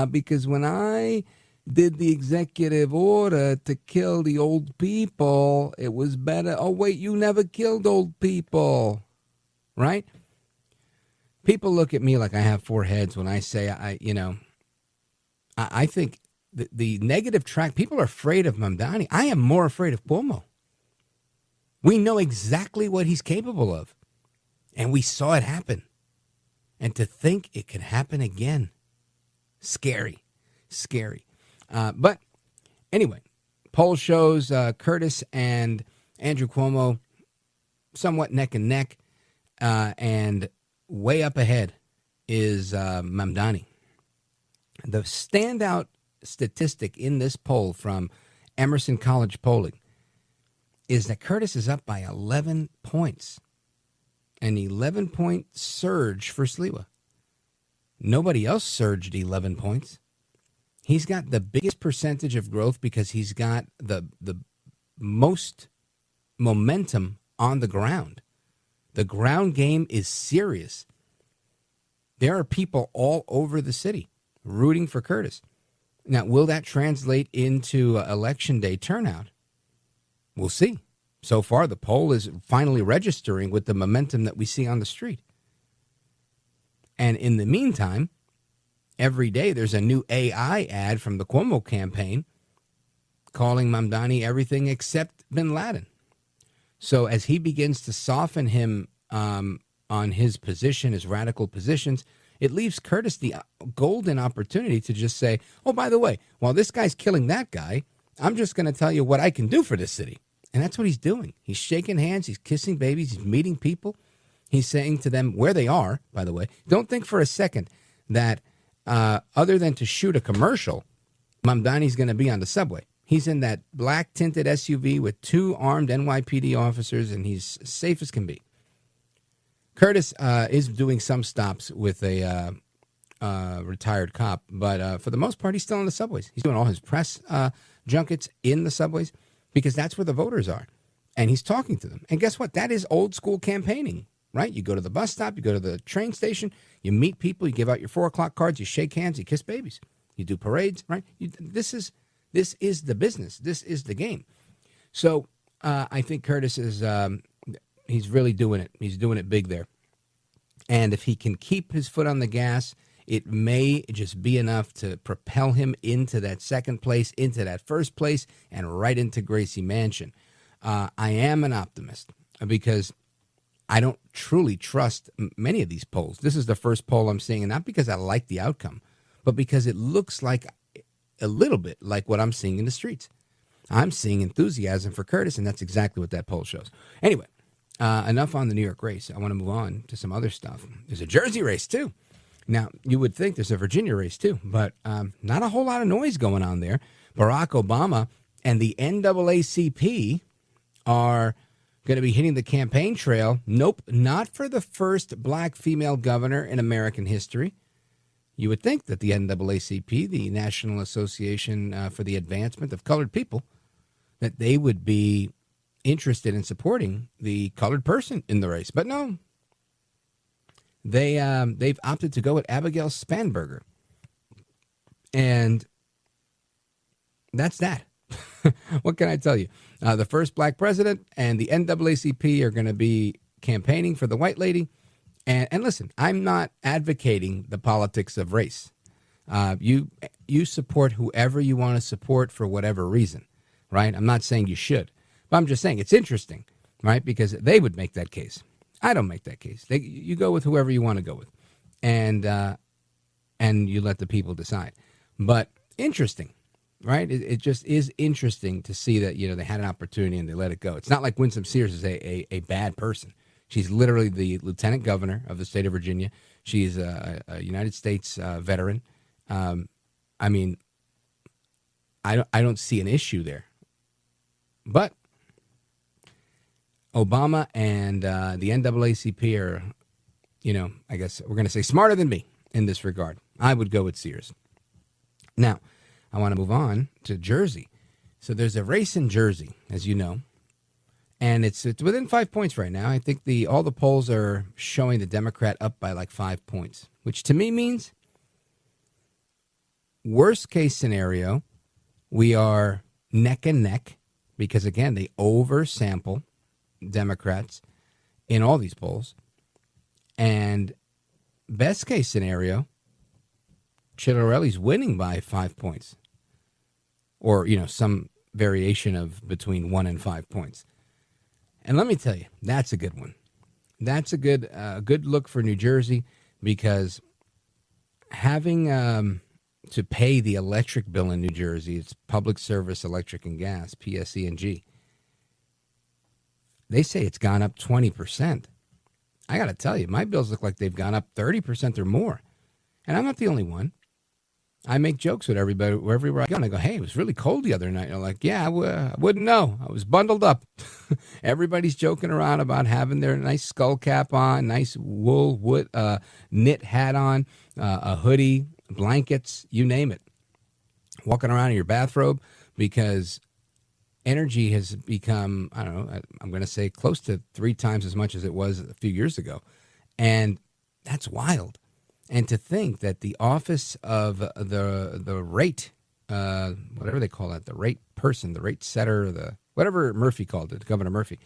because when I did the executive order to kill the old people, it was better. Oh, wait, you never killed old people, right? People look at me like I have four heads when I say, I think the negative track, people are afraid of Mamdani. I am more afraid of Cuomo. We know exactly what he's capable of, and we saw it happen. And to think it could happen again, scary. But anyway, poll shows Curtis and Andrew Cuomo somewhat neck and neck, and way up ahead is Mamdani. The standout statistic in this poll from Emerson College Polling is that Curtis is up by 11 points, an 11-point surge for Sliwa. Nobody else surged 11 points. He's got the biggest percentage of growth because he's got the most momentum on the ground. The ground game is serious. There are people all over the city rooting for Curtis. Now, will that translate into Election Day turnout? We'll see. So far, the poll is finally registering with the momentum that we see on the street. And in the meantime, every day there's a new AI ad from the Cuomo campaign calling Mamdani everything except bin Laden. So as he begins to soften him on his position, his radical positions, it leaves Curtis the golden opportunity to just say, oh, by the way, while this guy's killing that guy, I'm just going to tell you what I can do for this city. And that's what he's doing. He's shaking hands. He's kissing babies. He's meeting people. He's saying to them where they are, by the way. Don't think for a second that other than to shoot a commercial, Mamdani's going to be on the subway. He's in that black tinted SUV with 2 armed NYPD officers, and he's safe as can be. Curtis is doing some stops with a retired cop, but for the most part, he's still on the subways. He's doing all his press junkets in the subways because that's where the voters are. And he's talking to them. And guess what? That is old school campaigning, right? You go to the bus stop, you go to the train station, you meet people, you give out your 4 o'clock cards, you shake hands, you kiss babies, you do parades, right? This is the business. This is the game. So I think Curtis is he's really doing it. He's doing it big there. And if he can keep his foot on the gas, it may just be enough to propel him into that second place, into that first place, and right into Gracie Mansion. I am an optimist because I don't truly trust many of these polls. This is the first poll I'm seeing, and not because I like the outcome, but because it looks like a little bit like what I'm seeing in the streets. I'm seeing enthusiasm for Curtis, and that's exactly what that poll shows. Anyway, enough on the New York race. I want to move on to some other stuff. There's a Jersey race, too. Now, you would think there's a Virginia race, too, but not a whole lot of noise going on there. Barack Obama and the NAACP are going to be hitting the campaign trail. Nope, not for the first black female governor in American history. You would think that the NAACP, the National Association for the Advancement of Colored People, that they would be interested in supporting the colored person in the race. But no, they've opted to go with Abigail Spanberger. And that's that. What can I tell you? The first black president and the NAACP are going to be campaigning for the white lady. And listen, I'm not advocating the politics of race. You support whoever you want to support for whatever reason, right? I'm not saying you should, but I'm just saying it's interesting, right? Because they would make that case. I don't make that case. You go with whoever you want to go with, and you let the people decide. But interesting, right? It just is interesting to see that, you know, they had an opportunity and they let it go. It's not like Winsome Sears is a bad person. She's literally the lieutenant governor of the state of Virginia. She's a United States veteran. I mean, I don't see an issue there. But Obama and the NAACP are, you know, I guess we're going to say smarter than me in this regard. I would go with Sears. Now, I want to move on to Jersey. So there's a race in Jersey, as you know. And it's within 5 points right now. I think all the polls are showing the Democrat up by like 5 points, which to me means worst case scenario, we are neck and neck because, again, they oversample Democrats in all these polls. And best case scenario, Ciattarelli's winning by 5 points or, you know, some variation of between 1 and 5 points. And let me tell you, that's a good one. That's a good look for New Jersey because having to pay the electric bill in New Jersey, it's Public Service Electric and Gas, PSE&G. They say it's gone up 20%. I got to tell you, my bills look like they've gone up 30% or more. And I'm not the only one. I make jokes with everybody wherever I go, and I go, hey, it was really cold the other night. And I'm like, yeah, I wouldn't know. I was bundled up. Everybody's joking around about having their nice skull cap on, nice wool knit hat on, a hoodie, blankets, you name it. Walking around in your bathrobe because energy has become, I don't know, I'm going to say close to 3 times as much as it was a few years ago. And that's wild. And to think that the office of the rate, whatever they call it, the rate person, the rate setter, whatever Murphy called it, Governor Murphy,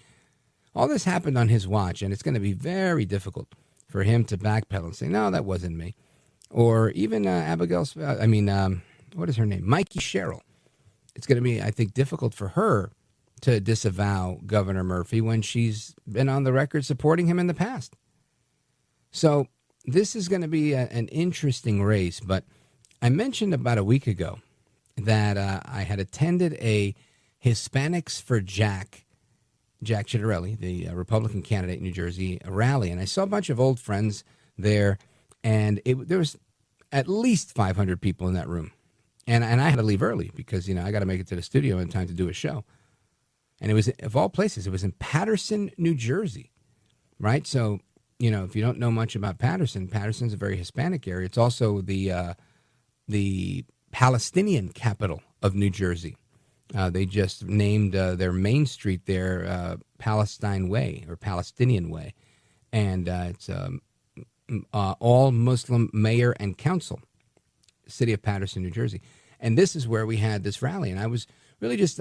all this happened on his watch, and it's going to be very difficult for him to backpedal and say, no, that wasn't me. Or even what is her name? Mikey Sherrill. It's going to be, I think, difficult for her to disavow Governor Murphy when she's been on the record supporting him in the past. So this is going to be an interesting race, but I mentioned about a week ago that I had attended a Hispanics for Jack Ciattarelli, the Republican candidate in New Jersey, a rally, and I saw a bunch of old friends there, and there was at least 500 people in that room, and I had to leave early because, you know, I got to make it to the studio in time to do a show, and it was, of all places, it was in Paterson, New Jersey, right? So, you know, if you don't know much about Paterson's a very Hispanic area. It's also the Palestinian capital of New Jersey. They just named their main street there Palestine Way or Palestinian Way. And it's all Muslim mayor and council, city of Paterson, New Jersey. And this is where we had this rally. And I was really just,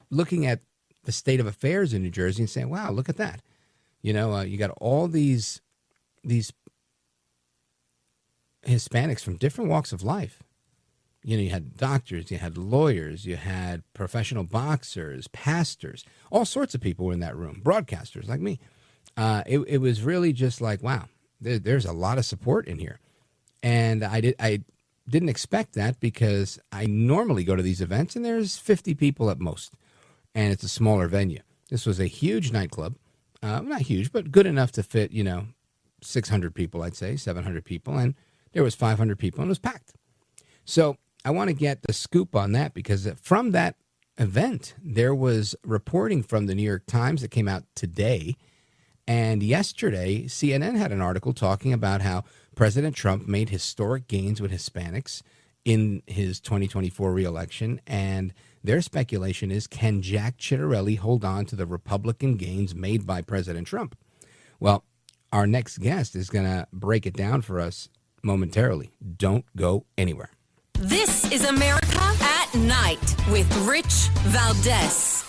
looking at the state of affairs in New Jersey and saying, wow, look at that. You know, you got all these Hispanics from different walks of life. You know, you had doctors, you had lawyers, you had professional boxers, pastors, all sorts of people were in that room, broadcasters like me. It was really just like, wow, there's a lot of support in here. And I didn't expect that because I normally go to these events and there's 50 people at most, and it's a smaller venue. This was a huge nightclub, not huge, but good enough to fit, 600 people, I'd say, 700 people, and there was 500 people, and it was packed. So I want to get the scoop on that because from that event, there was reporting from the New York Times that came out today, and yesterday, CNN had an article talking about how President Trump made historic gains with Hispanics in his 2024 reelection, and their speculation is, can Jack Ciattarelli hold on to the Republican gains made by President Trump? Well, our next guest is going to break it down for us momentarily. Don't go anywhere. This is America at Night with Rich Valdés.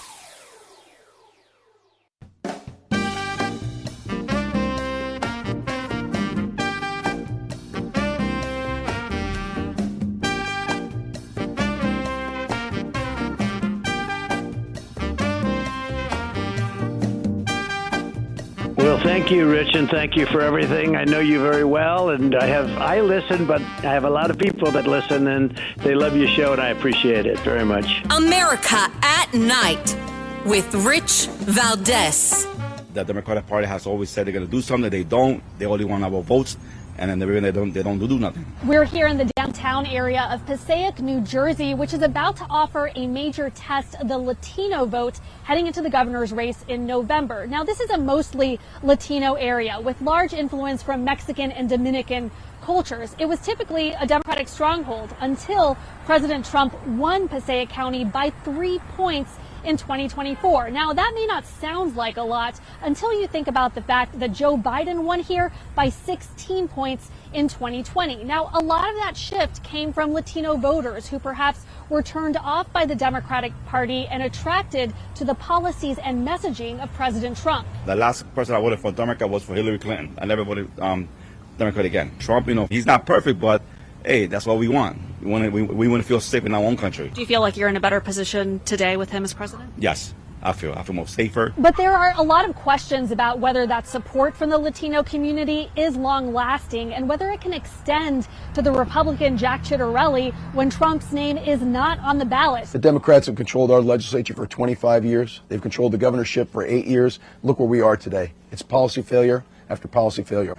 Well, thank you, Rich, and thank you for everything. I know you very well, and I listen, but I have a lot of people that listen, and they love your show, and I appreciate it very much. America at Night with Rich Valdés. The Democratic Party has always said they're going to do something. They don't. They only want our votes. And then they don't do nothing. We're here in the downtown area of Passaic, New Jersey, which is about to offer a major test of the Latino vote heading into the governor's race in November. Now, this is a mostly Latino area with large influence from Mexican and Dominican cultures. It was typically a Democratic stronghold until President Trump won Passaic County by 3 points in 2024. Now, that may not sound like a lot until you think about the fact that Joe Biden won here by 16 points in 2020. Now, a lot of that shift came from Latino voters who perhaps were turned off by the Democratic Party and attracted to the policies and messaging of President Trump. The last person I voted for Democrat was for Hillary Clinton. I never voted Democrat again. Trump, he's not perfect, but hey, that's what we want. We want to feel safe in our own country. Do you feel like you're in a better position today with him as president? Yes, I feel more safer. But there are a lot of questions about whether that support from the Latino community is long lasting and whether it can extend to the Republican Jack Ciattarelli when Trump's name is not on the ballot. The Democrats have controlled our legislature for 25 years. They've controlled the governorship for 8 years. Look where we are today. It's policy failure after policy failure.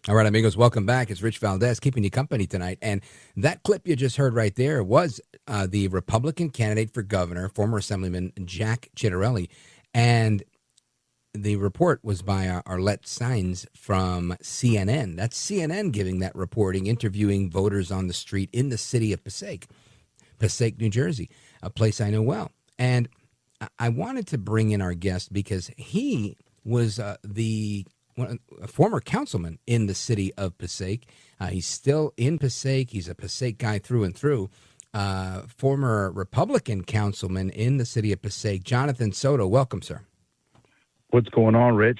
All right, amigos, welcome back. It's Rich Valdés keeping you company tonight. And that clip you just heard right there was the Republican candidate for governor, former Assemblyman Jack Ciattarelli. And the report was by Arlette Saenz from CNN. That's CNN giving that reporting, interviewing voters on the street in the city of Passaic, New Jersey, a place I know well. And I wanted to bring in our guest because he was a former councilman in the city of Passaic. He's still in Passaic. He's a Passaic guy through and through. Former Republican councilman in the city of Passaic, Jonathan Soto. Welcome, sir. What's going on, Rich?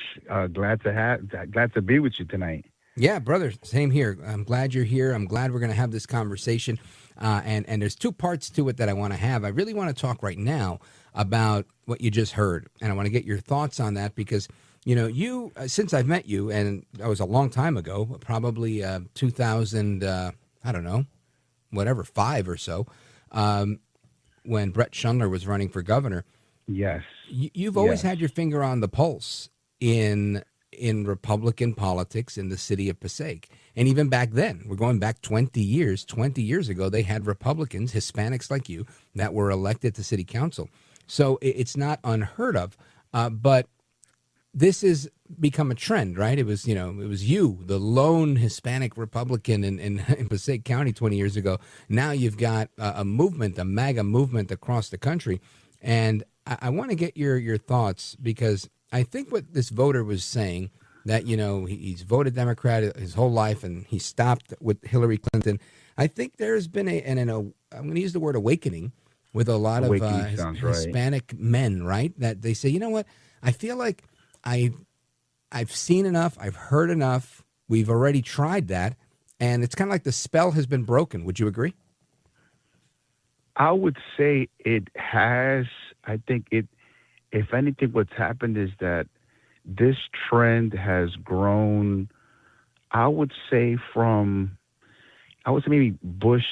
Glad to be with you tonight. Yeah, brother. Same here. I'm glad you're here. I'm glad we're going to have this conversation. And there's two parts to it that I want to have. I really want to talk right now about what you just heard, and I want to get your thoughts on that because you, since I've met you, and that was a long time ago, probably 2000, I don't know, 5 or so, when Brett Schundler was running for governor. Yes. You've always had your finger on the pulse in Republican politics in the city of Passaic. And even back then, we're going back 20 years ago, they had Republicans, Hispanics like you, that were elected to city council. So it's not unheard of, but this has become a trend, right? It was you, the lone Hispanic Republican in Passaic County 20 years ago. Now you've got a movement, a MAGA movement across the country. And I want to get your thoughts because I think what this voter was saying, that, he's voted Democrat his whole life and he stopped with Hillary Clinton. I think there's been I'm going to use the word awakening with a lot of Hispanic men, right? That they say, you know what? I feel like I've seen enough. I've heard enough. We've already tried that. And it's kind of like the spell has been broken. Would you agree? I would say it has. I think if anything, what's happened is that this trend has grown, I would say maybe Bush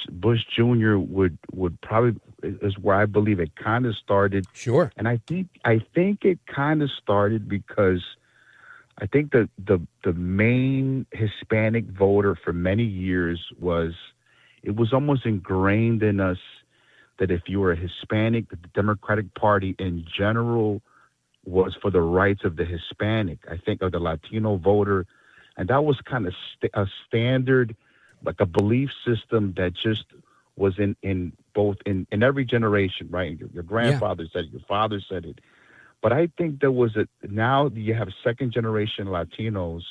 Jr. would probably is where I believe it kind of started. Sure. And I think it kind of started because I think the main Hispanic voter for many years was almost ingrained in us that if you were a Hispanic, the Democratic Party in general was for the rights of the Hispanic. I think of the Latino voter, and that was kind of a standard, like a belief system that just was in every generation, right? Your grandfather said it, your father said it. But I think now you have second generation Latinos.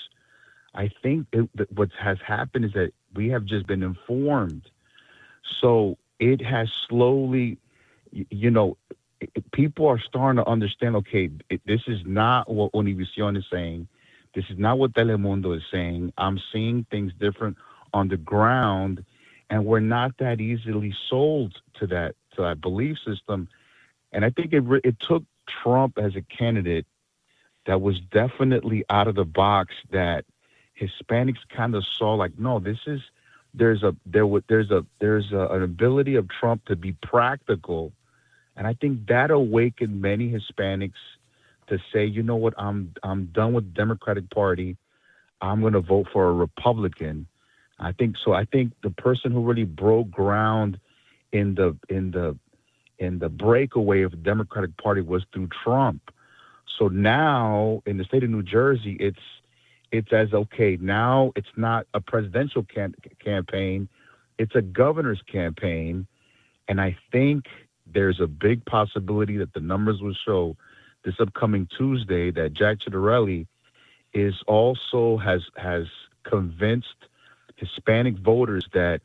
I think what has happened is that we have just been informed. So it has slowly, people are starting to understand, okay, this is not what Univision is saying. This is not what Telemundo is saying. I'm seeing things different on the ground, and we're not that easily sold to that belief system. And I think it took Trump as a candidate that was definitely out of the box, that Hispanics kind of saw like, no, there's an ability of Trump to be practical. And I think that awakened many Hispanics to say, you know what, I'm done with the Democratic Party. I'm going to vote for a Republican. I think the person who really broke ground in the breakaway of the Democratic Party was through Trump. So now in the state of New Jersey, it's as okay, now it's not a presidential campaign, it's a governor's campaign. And I think there's a big possibility that the numbers will show this upcoming Tuesday that Jack Ciattarelli has convinced Hispanic voters that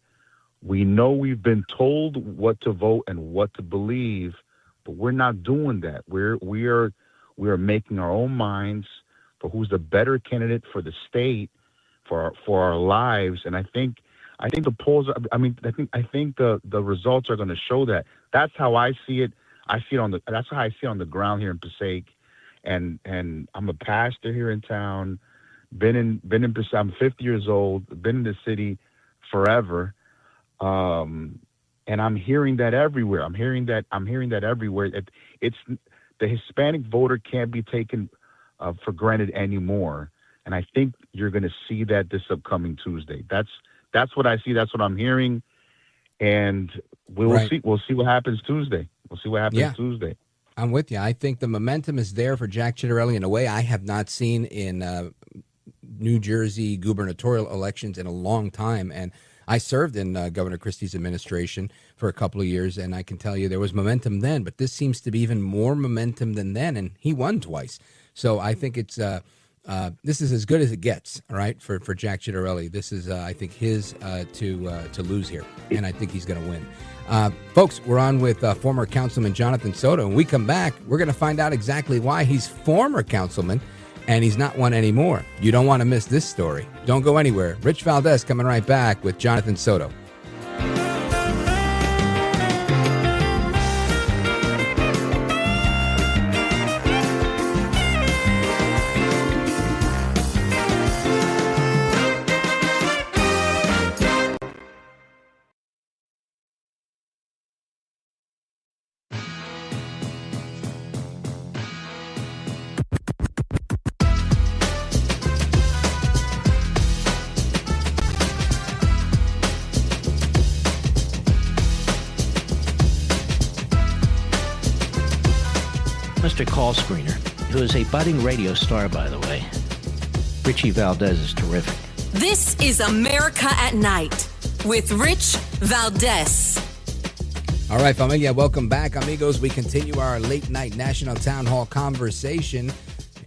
we know we've been told what to vote and what to believe, but we're not doing that. We are making our own minds for who's the better candidate for the state, for our lives. And I think the polls. I think the results are going to show that. That's how I see it. That's how I see it on the ground here in Passaic, and I'm a pastor here in town. Been in Passaic. I'm 50 years old. Been in the city forever. And I'm hearing that everywhere. I'm hearing that everywhere. It's the Hispanic voter can't be taken for granted anymore. And I think you're going to see that this upcoming Tuesday. That's what I see. That's what I'm hearing. And we'll see. We'll see what happens Tuesday. Tuesday. I'm with you. I think the momentum is there for Jack Ciattarelli in a way I have not seen in New Jersey gubernatorial elections in a long time. And I served in Governor Christie's administration for a couple of years, and I can tell you there was momentum then, but this seems to be even more momentum than then, and he won twice. So I think it's this is as good as it gets, all right, for Jack Ciattarelli. This is, I think, his to lose here, and I think he's going to win. Folks, we're on with former Councilman Jonathan Soto. When we come back, we're going to find out exactly why he's former councilman and he's not one anymore. You don't want to miss this story. Don't go anywhere. Rich Valdés coming right back with Jonathan Soto. Call screener, who is a budding radio star, by the way. Richie Valdés is terrific. This is America at Night with Rich Valdés. All right, familia, welcome back, amigos. We continue our late night national town hall conversation.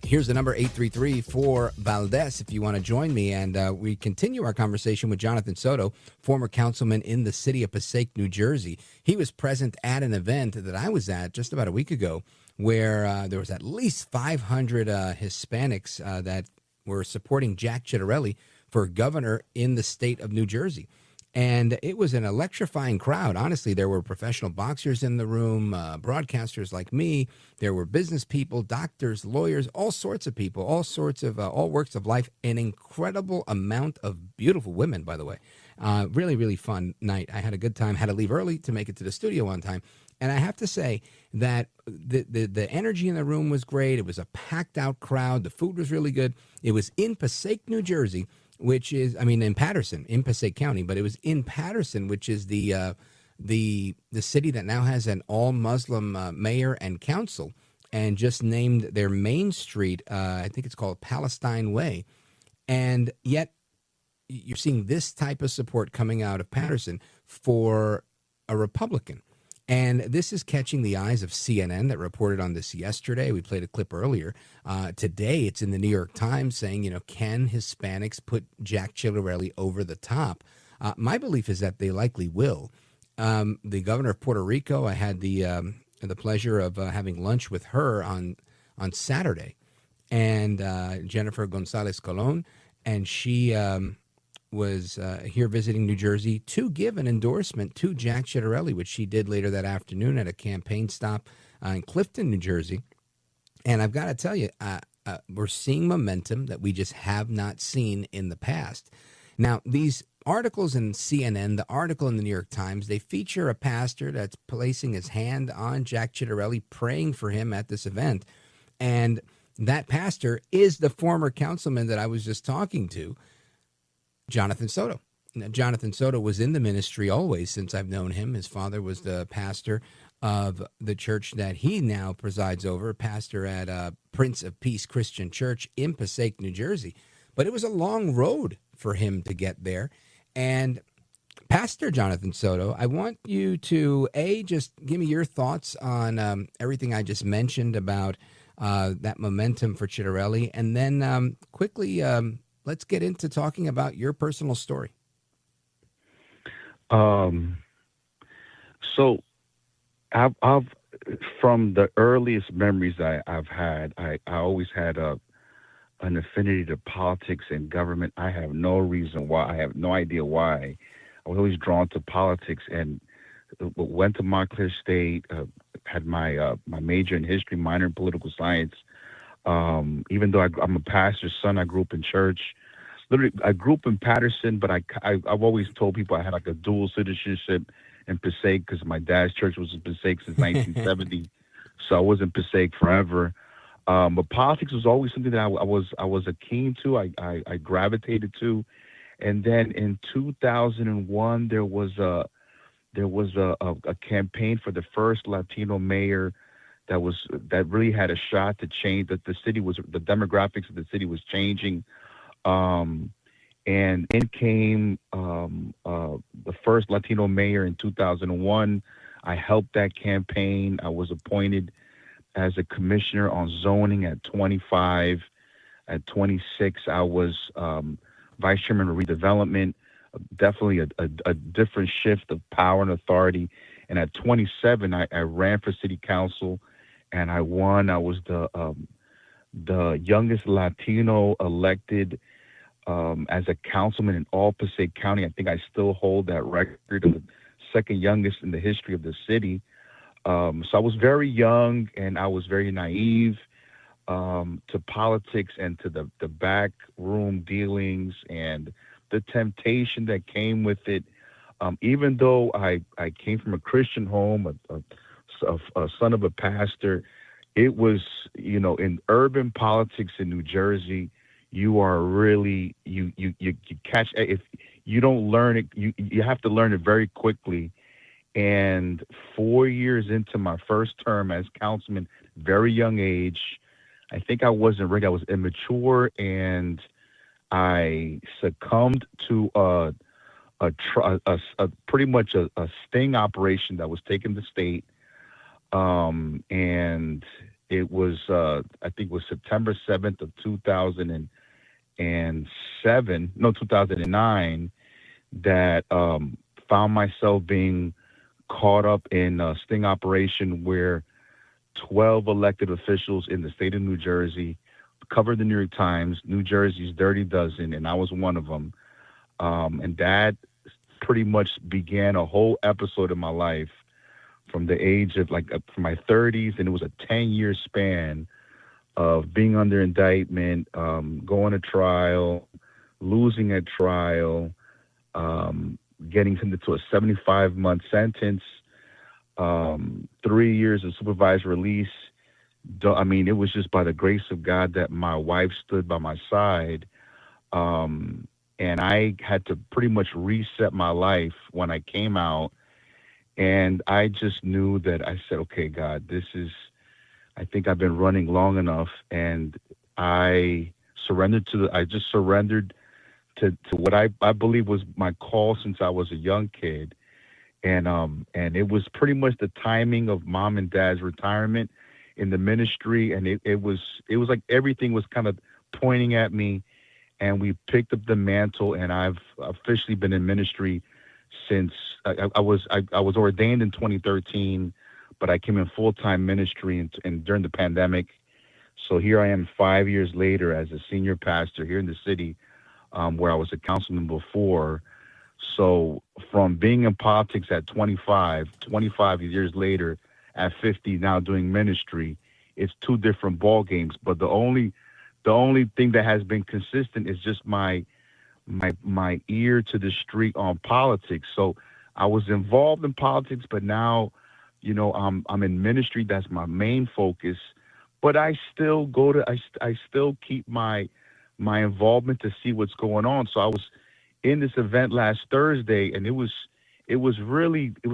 Here's the number 833-4-VALDEZ if you want to join me. And we continue our conversation with Jonathan Soto, former councilman in the city of Passaic, New Jersey. He was present at an event that I was at just about a week ago, where there was at least 500 Hispanics that were supporting Jack Ciattarelli for governor in the state of New Jersey. And it was an electrifying crowd. Honestly, there were professional boxers in the room, broadcasters like me. There were business people, doctors, lawyers, all sorts of people, all sorts of, all works of life. An incredible amount of beautiful women, by the way. Really, really fun night. I had a good time. Had to leave early to make it to the studio on time. And I have to say that the energy in the room was great. It was a packed out crowd. The food was really good. It was in Passaic, New Jersey, which is, in Patterson, in Passaic County, but it was in Patterson, which is the city that now has an all-Muslim mayor and council, and just named their main street, I think it's called Palestine Way. And yet you're seeing this type of support coming out of Patterson for a Republican. And this is catching the eyes of CNN that reported on this yesterday. We played a clip earlier. Today, it's in the New York Times saying, can Hispanics put Jack Ciattarelli over the top? My belief is that they likely will. The governor of Puerto Rico, I had the pleasure of having lunch with her on Saturday, and Jennifer Gonzalez Colon, and she was here visiting New Jersey to give an endorsement to Jack Ciattarelli, which she did later that afternoon at a campaign stop in Clifton, New Jersey. And I've got to tell you, we're seeing momentum that we just have not seen in the past. Now, these articles in CNN, the article in the New York Times, they feature a pastor that's placing his hand on Jack Ciattarelli, praying for him at this event. And that pastor is the former councilman that I was just talking to, Jonathan Soto. Now, Jonathan Soto was in the ministry always since I've known him. His father was the pastor of the church that he now presides over, pastor at Prince of Peace Christian Church in Passaic, New Jersey. But it was a long road for him to get there. And Pastor Jonathan Soto, I want you to, just give me your thoughts on everything I just mentioned about that momentum for Ciattarelli. And then quickly, let's get into talking about your personal story. So I've from the earliest memories I've had, I always had an affinity to politics and government. I have no reason why. I have no idea why. I was always drawn to politics and went to Montclair State, had my major in history, minor in political science. Even though I'm a pastor's son, I grew up in church. Literally, I grew up in Patterson, but I've always told people I had like a dual citizenship in Passaic because my dad's church was in Passaic since 1970. So I was in Passaic forever. But politics was always something that I was keen to. I gravitated to. And then in 2001, there was a campaign for the first Latino mayor that really had a shot to change that the demographics of the city was changing. And in came the first Latino mayor in 2001. I helped that campaign. I was appointed as a commissioner on zoning at 25. At 26, I was vice chairman of redevelopment. Definitely a different shift of power and authority. And at 27, I ran for city council, and I won. I was the youngest Latino elected as a councilman in all Passaic County. I think I still hold that record of the second youngest in the history of the city. So I was very young, and I was very naive to politics and to the backroom dealings and the temptation that came with it. Even though I came from a Christian home, a son of a pastor, it was, in urban politics in New Jersey, you are really, you catch, if you don't learn it, you have to learn it very quickly. And 4 years into my first term as councilman, very young age, I think I wasn't ready. I was immature, and I succumbed to pretty much a sting operation that was taking the state. And it was, I think it was September 7th of 2009 that found myself being caught up in a sting operation where 12 elected officials in the state of New Jersey covered the New York Times, New Jersey's Dirty Dozen, and I was one of them. And that pretty much began a whole episode of my life from the age of from my 30s, and it was a 10-year span of being under indictment, going to trial, losing at trial, getting sentenced to a 75-month sentence, 3 years of supervised release. I mean, it was just by the grace of God that my wife stood by my side. And I had to pretty much reset my life when I came out. And I just knew that I said, okay, God, I think I've been running long enough. And I surrendered to what I believe was my call since I was a young kid. And it was pretty much the timing of Mom and Dad's retirement in the ministry. And it was like everything was kind of pointing at me, and we picked up the mantle, and I've officially been in ministry since I was ordained in 2013, but I came in full-time ministry and during the pandemic. So here I am 5 years later as a senior pastor here in the city, where I was a councilman before. So from being in politics at 25 years later at 50, now doing ministry, it's two different ball games. But the only thing that has been consistent is just my ear to the street on politics. So I was involved in politics, but now, I'm in ministry. That's my main focus. But I still I still keep my involvement to see what's going on. So I was in this event last Thursday, and it was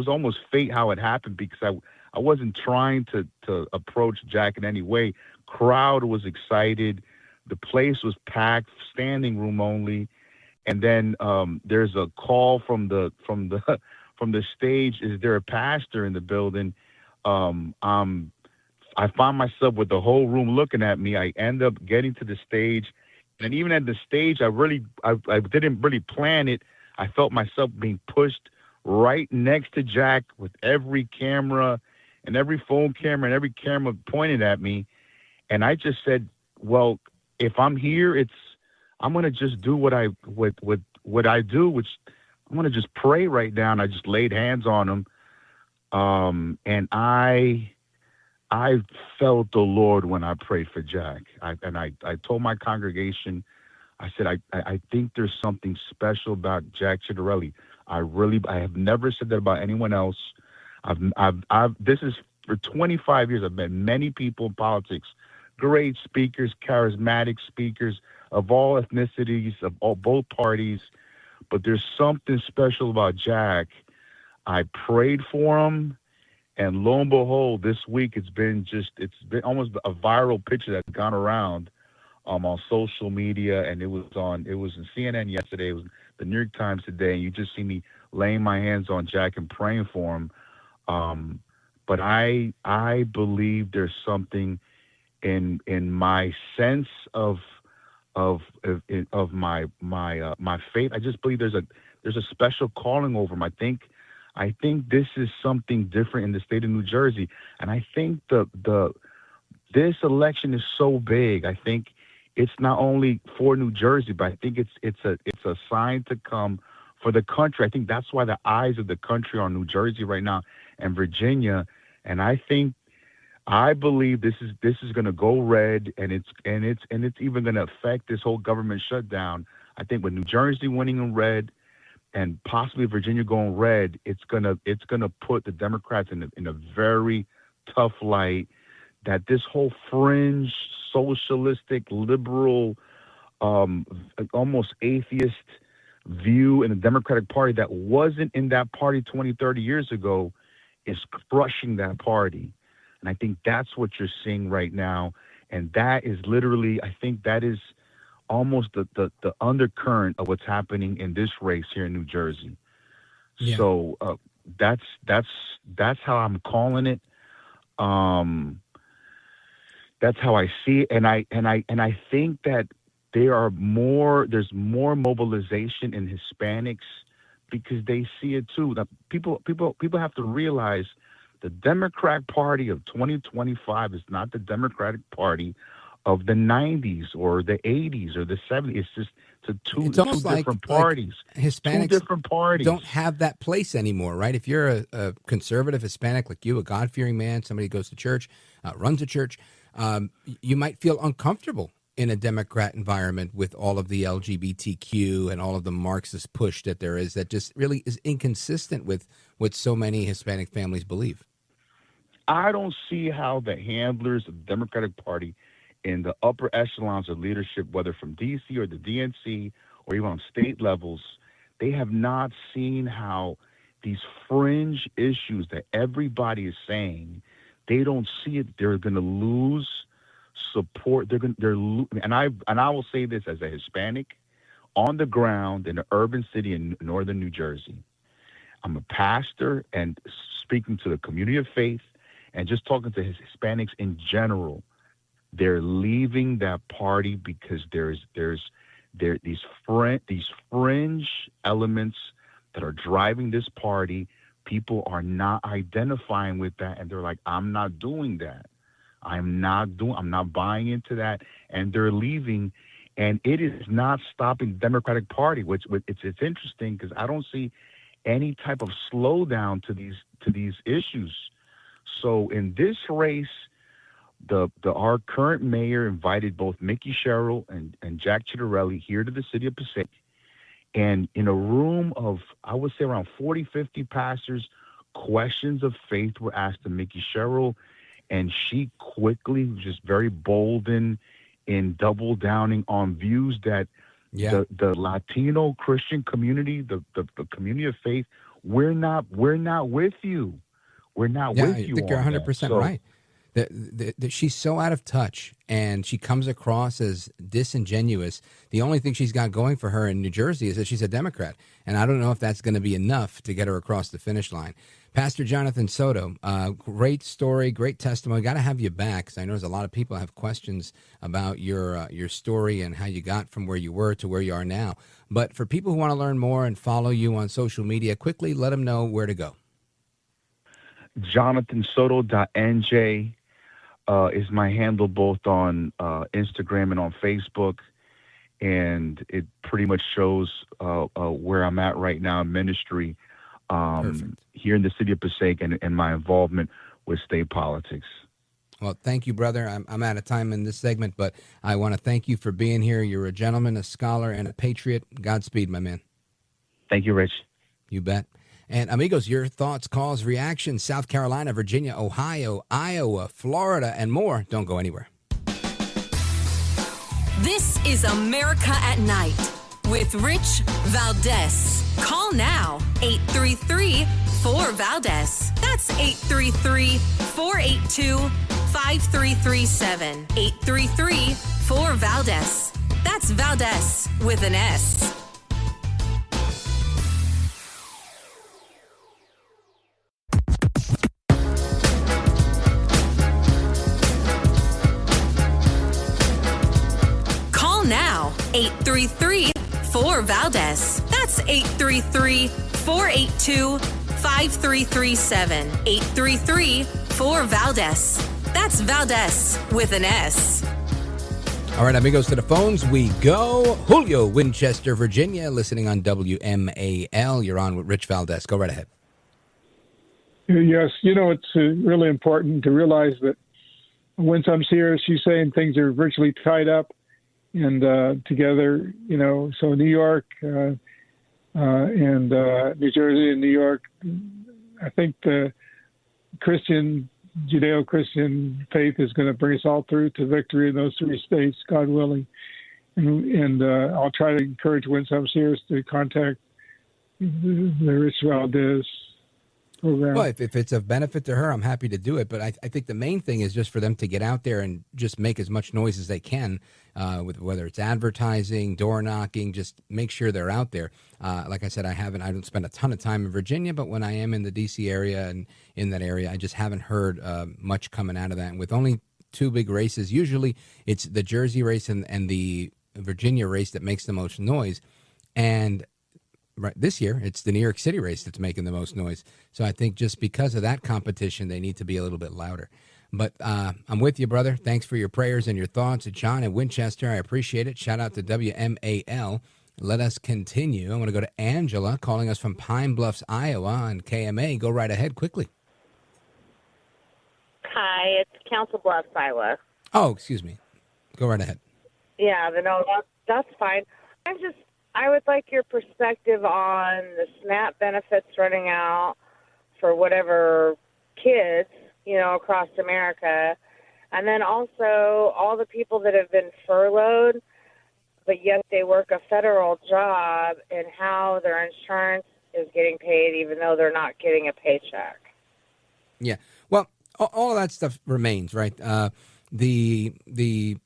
almost fate how it happened, because I wasn't trying to approach Jack in any way. Crowd was excited. The place was packed, standing room only. And then there's a call from the stage. Is there a pastor in the building? I find myself with the whole room looking at me. I end up getting to the stage, and even at the stage, I didn't really plan it. I felt myself being pushed right next to Jack, with every camera and every phone camera and every camera pointed at me. And I just said, well, if I'm here, I'm going to just do what I do, which I'm going to just pray right now. And I just laid hands on him. And I felt the Lord when I prayed for Jack. I told my congregation, I said, I think there's something special about Jack Ciattarelli. I have never said that about anyone else. This is for 25 years. I've met many people in politics, great speakers, charismatic speakers of all ethnicities, of both parties. But there's something special about Jack. I prayed for him, and lo and behold, this week it's been almost a viral picture that's gone around on social media, and it was in CNN yesterday, it was the New York Times today, and you just see me laying my hands on Jack and praying for him. But I believe there's something in my sense of my faith. I just believe there's a special calling over him. I think this is something different in the state of New Jersey, and I think this election is so big. I think it's not only for New Jersey, but I think it's a sign to come for the country. I think that's why the eyes of the country are on New Jersey right now and Virginia, and I believe this is going to go red, and it's even going to affect this whole government shutdown. I think with New Jersey winning in red, and possibly Virginia going red, it's gonna put the Democrats in a very tough light. That this whole fringe, socialistic, liberal, almost atheist view in the Democratic Party that wasn't in that party 20, 30 years ago is crushing that party. And I think that's what you're seeing right now. And that is literally, I think that is almost the undercurrent of what's happening in this race here in New Jersey. Yeah. So that's how I'm calling it. That's how I see it. And I think that there's more mobilization in Hispanics because they see it too. That people have to realize the Democratic Party of 2025 is not the Democratic Party of the 90s or the 80s or the 70s. It's just two different parties. Hispanics two different parties don't have that place anymore, right? If you're a conservative Hispanic like you, a God-fearing man, somebody who goes to church, runs a church, you might feel uncomfortable in a Democrat environment with all of the LGBTQ and all of the Marxist push that there is that just really is inconsistent with what so many Hispanic families believe. I don't see how the handlers of the Democratic Party in the upper echelons of leadership, whether from D.C. or the DNC or even on state levels, they have not seen how these fringe issues that everybody is saying, they don't see it. They're going to lose support. And I will say this as a Hispanic on the ground in an urban city in northern New Jersey. I'm a pastor and speaking to the community of faith and just talking to Hispanics in general. They're leaving that party because there are these fringe elements that are driving this party. People are not identifying with that, and they're like, I'm not doing that. I'm not buying into that, and they're leaving, and it is not stopping the Democratic Party. Which it's interesting because I don't see any type of slowdown to these issues. So in this race, our current mayor invited both Mickey Sherrill and Jack Ciattarelli here to the city of Passaic, and in a room of, I would say, around 40, 50 pastors, questions of faith were asked to Mickey Sherrill. And she quickly, just very bold in double downing on views that the Latino Christian community, the community of faith, we're not with you. We're not with you. I think you're 100% right. She's so out of touch, and she comes across as disingenuous. The only thing she's got going for her in New Jersey is that she's a Democrat, and I don't know if that's going to be enough to get her across the finish line. Pastor Jonathan Soto, great story, great testimony. Got to have you back because I know there's a lot of people have questions about your story and how you got from where you were to where you are now. But for people who want to learn more and follow you on social media, quickly let them know where to go. JonathanSoto.nj is my handle both on Instagram and on Facebook. And it pretty much shows where I'm at right now in ministry. Here in the city of Passaic and my involvement with state politics. Well, thank you, brother. I'm out of time in this segment, but I want to thank you for being here. You're a gentleman, a scholar, and a patriot. Godspeed, my man. Thank you, Rich. You bet. And amigos, your thoughts, calls, reactions, South Carolina, Virginia, Ohio, Iowa, Florida, and more. Don't go anywhere. This is America at Night with Rich Valdés. Call now, 833-4-VALDEZ. That's 833-482-5337. 833-4-VALDEZ. That's Valdés with an S. Call now, 833-4-VALDEZ. That's 833-482-5337. 833-4-VALDEZ. That's Valdés with an S. All right, amigos, to the phones we go. Julio, Winchester, Virginia, listening on WMAL. You're on with Rich Valdés. Go right ahead. Yes, it's really important to realize that when someone's here, she's saying things are virtually tied up and together, so New York and New Jersey and New York, I think the Judeo-Christian faith is going to bring us all through to victory in those three states, God willing. And I'll try to encourage Winsome Sears to contact the Rich Valdés program. Well, if it's of benefit to her, I'm happy to do it. But I think the main thing is just for them to get out there and just make as much noise as they can, with whether it's advertising, door knocking, just make sure they're out there. Like I said, I don't spend a ton of time in Virginia, but when I am in the D.C. area and in that area, I just haven't heard much coming out of that. And with only two big races, usually it's the Jersey race and the Virginia race that makes the most noise. And right this year, it's the New York City race that's making the most noise. So I think just because of that competition, they need to be a little bit louder. But I'm with you, brother. Thanks for your prayers and your thoughts. John in Winchester, I appreciate it. Shout out to WMAL. Let us continue. I want to go to Angela calling us from Pine Bluffs, Iowa on KMA. Go right ahead quickly. Hi, it's Council Bluffs, Iowa. Oh, excuse me. Go right ahead. Yeah, but no, that's fine. I would like your perspective on the SNAP benefits running out for whatever kids, across America. And then also all the people that have been furloughed, but yet they work a federal job, and how their insurance is getting paid even though they're not getting a paycheck. Yeah. Well, all of that stuff remains, right? The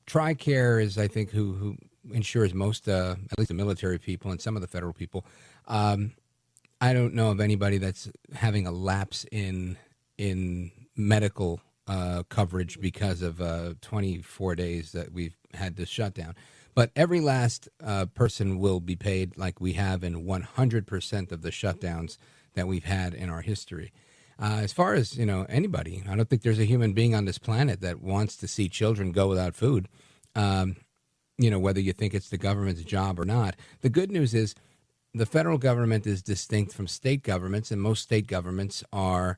TRICARE is, I think, who insures most, at least the military people and some of the federal people. I don't know of anybody that's having a lapse in medical coverage because of 24 days that we've had this shutdown. But every last person will be paid like we have in 100% of the shutdowns that we've had in our history. As far as, anybody, I don't think there's a human being on this planet that wants to see children go without food, whether you think it's the government's job or not. The good news is the federal government is distinct from state governments, and most state governments are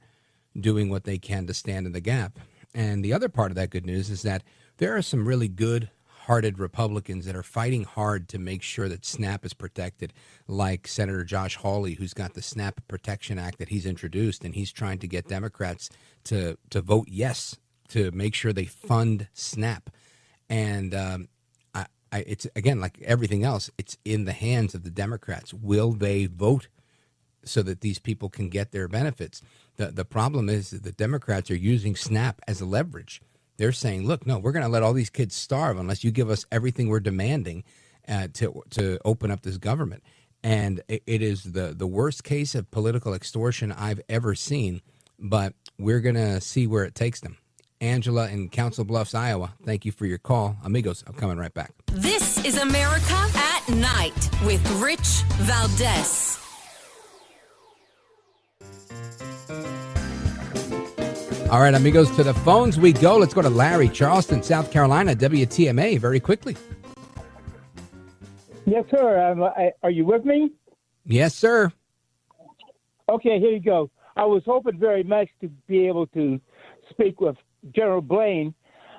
doing what they can to stand in the gap. And the other part of that good news is that there are some really good-hearted Republicans that are fighting hard to make sure that SNAP is protected, like Senator Josh Hawley, who's got the SNAP Protection Act that he's introduced, and he's trying to get Democrats to vote yes to make sure they fund SNAP. And it's, again, like everything else, it's in the hands of the Democrats. Will they vote so that these people can get their benefits? The problem is that the Democrats are using SNAP as a leverage. They're saying, look, no, we're going to let all these kids starve unless you give us everything we're demanding to open up this government. And it is the worst case of political extortion I've ever seen, but we're going to see where it takes them. Angela in Council Bluffs, Iowa, thank you for your call. Amigos, I'm coming right back. This is America at Night with Rich Valdés. All right, amigos, to the phones we go. Let's go to Larry, Charleston, South Carolina, WTMA, very quickly. Yes, sir. Are you with me? Yes, sir. Okay, here you go. I was hoping very much to be able to speak with General Blaine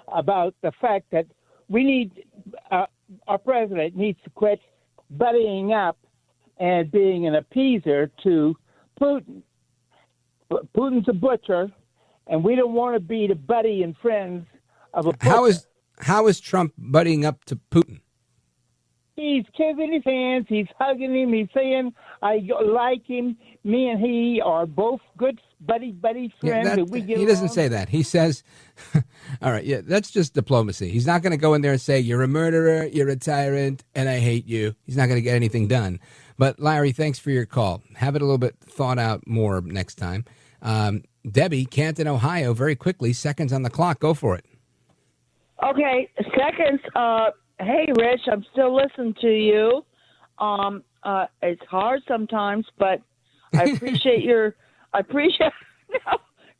about the fact that we need, our president needs to quit buddying up and being an appeaser to Putin. Putin's a butcher, and we don't want to be the buddy and friends of a butcher. How is Trump buddying up to Putin? He's kissing his hands. He's hugging him. He's saying, I like him. Me and he are both good buddy friends. Yeah, he doesn't say that. He says, all right, yeah, that's just diplomacy. He's not going to go in there and say, you're a murderer, you're a tyrant, and I hate you. He's not going to get anything done. But, Larry, thanks for your call. Have it a little bit thought out more next time. Debbie, Canton, Ohio, very quickly, seconds on the clock. Go for it. Okay, seconds. Hey, Rich, I'm still listening to you. It's hard sometimes, but I appreciate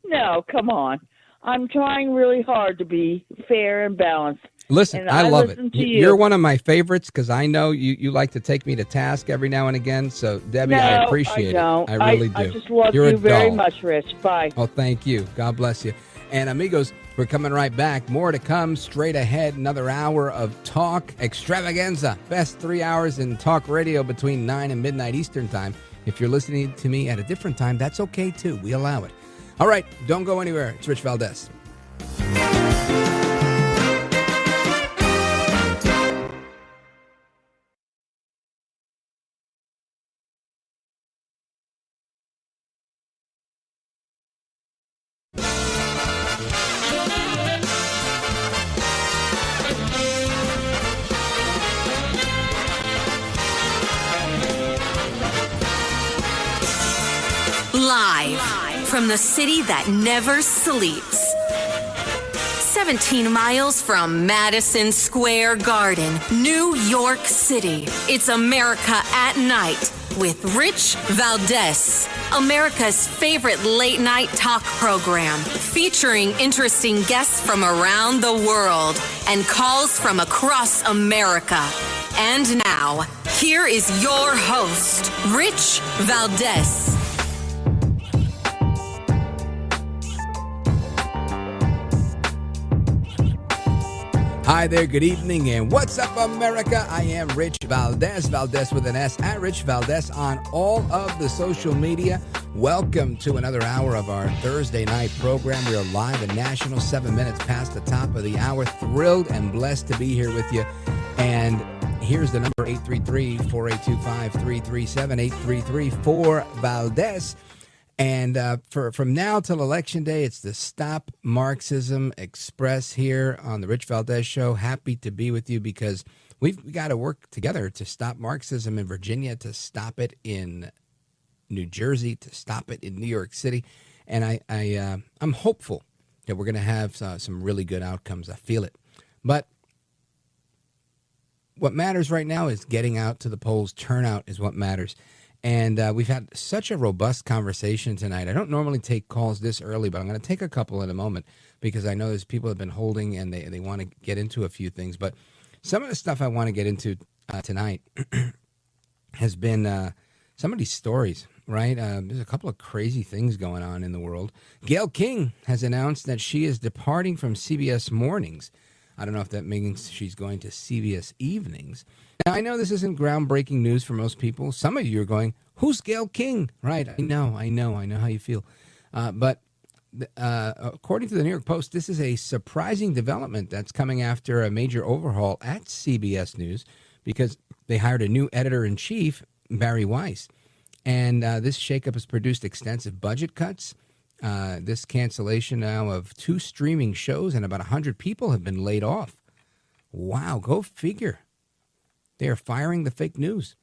No, come on. I'm trying really hard to be fair and balanced. Listen, and I love it. You're one of my favorites because I know you like to take me to task every now and again. So, Debbie, I appreciate it. I really do. I just love You're you a very doll. much, Rich. Bye. Oh, thank you. God bless you. And, amigos, we're coming right back. More to come straight ahead. Another hour of talk extravaganza. Best 3 hours in talk radio between 9 and midnight Eastern time. If you're listening to me at a different time, that's okay, too. We allow it. All right. Don't go anywhere. It's Rich Valdés. Live from the city that never sleeps. 17 miles from Madison Square Garden, New York City. It's America at Night with Rich Valdés. America's favorite late night talk program, featuring interesting guests from around the world and calls from across America. And now, here is your host, Rich Valdés. Hi there, good evening, and what's up, America? I am Rich Valdés, Valdés with an S, at Rich Valdés on all of the social media. Welcome to another hour of our Thursday night program. We are live and national, 7 minutes past the top of the hour. Thrilled and blessed to be here with you. And here's the number, 833-4825-337, 833-4-Valdés. And from now till Election Day, it's the Stop Marxism Express here on the Rich Valdés Show. Happy to be with you because we've got to work together to stop Marxism in Virginia, to stop it in New Jersey, to stop it in New York City. And I'm hopeful that we're going to have some really good outcomes. I feel it. But what matters right now is getting out to the polls. Turnout is what matters. And we've had such a robust conversation tonight. I don't normally take calls this early, but I'm going to take a couple in a moment because I know there's people have been holding and they want to get into a few things. But some of the stuff I want to get into tonight has been some of these stories, right? There's a couple of crazy things going on in the world. Gayle King has announced that she is departing from CBS Mornings. I don't know if that means she's going to CBS Evenings. Now, I know this isn't groundbreaking news for most people. Some of you are going, who's Gayle King? Right, I know how you feel. But according to the New York Post, this is a surprising development that's coming after a major overhaul at CBS News because they hired a new editor-in-chief, Barry Weiss. And this shakeup has produced extensive budget cuts. This cancellation now of 2 streaming shows and about 100 people have been laid off. Wow, go figure. They are firing the fake news.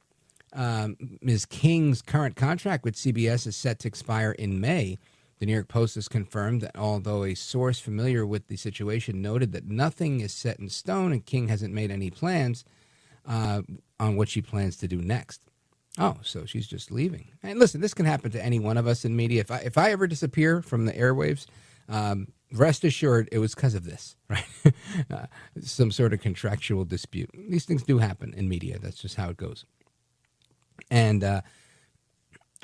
Ms. King's current contract with CBS is set to expire in May. The New York Post has confirmed that although a source familiar with the situation noted that nothing is set in stone and King hasn't made any plans on what she plans to do next. Oh, so she's just leaving. And listen, this can happen to any one of us in media. If I ever disappear from the airwaves, rest assured it was because of this, right? Some sort of contractual dispute. These things do happen in media. That's just how it goes. And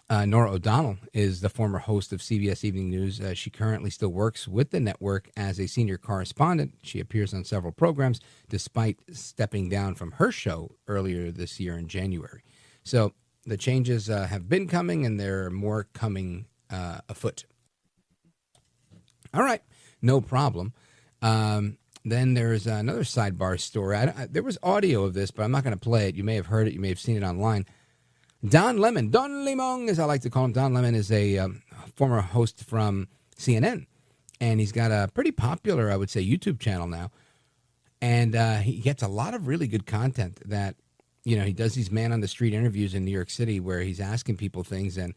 Norah O'Donnell is the former host of CBS Evening News. She currently still works with the network as a senior correspondent. She appears on several programs despite stepping down from her show earlier this year in January. So the changes have been coming, and there are more coming afoot. All right, no problem. Then there's another sidebar story. There was audio of this, but I'm not going to play it. You may have heard it. You may have seen it online. Don Lemon, as I like to call him. Don Lemon is a former host from CNN, and he's got a pretty popular, I would say, YouTube channel now. And he gets a lot of really good content that, you know, he does these man-on-the-street interviews in New York City where he's asking people things, and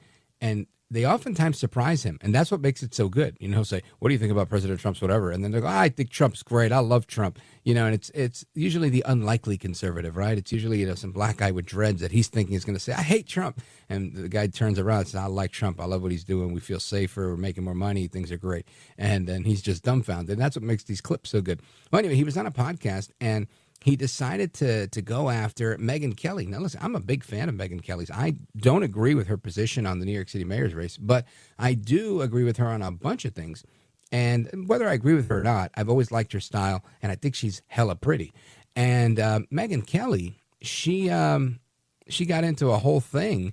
they oftentimes surprise him. And that's what makes it so good. You know, he'll say, what do you think about President Trump's whatever? And then they go, I think Trump's great. I love Trump. You know, and it's usually the unlikely conservative, right? It's usually, you know, some black guy with dreads that he's thinking is going to say, I hate Trump. And the guy turns around and says, I like Trump. I love what he's doing. We feel safer. We're making more money. Things are great. And then he's just dumbfounded. And that's what makes these clips so good. Well, anyway, he was on a podcast, and he decided to go after Megyn Kelly. Now, listen, I'm a big fan of Megyn Kelly's. I don't agree with her position on the New York City mayor's race, but I do agree with her on a bunch of things. And whether I agree with her or not, I've always liked her style, and I think she's hella pretty. And Megyn Kelly, she got into a whole thing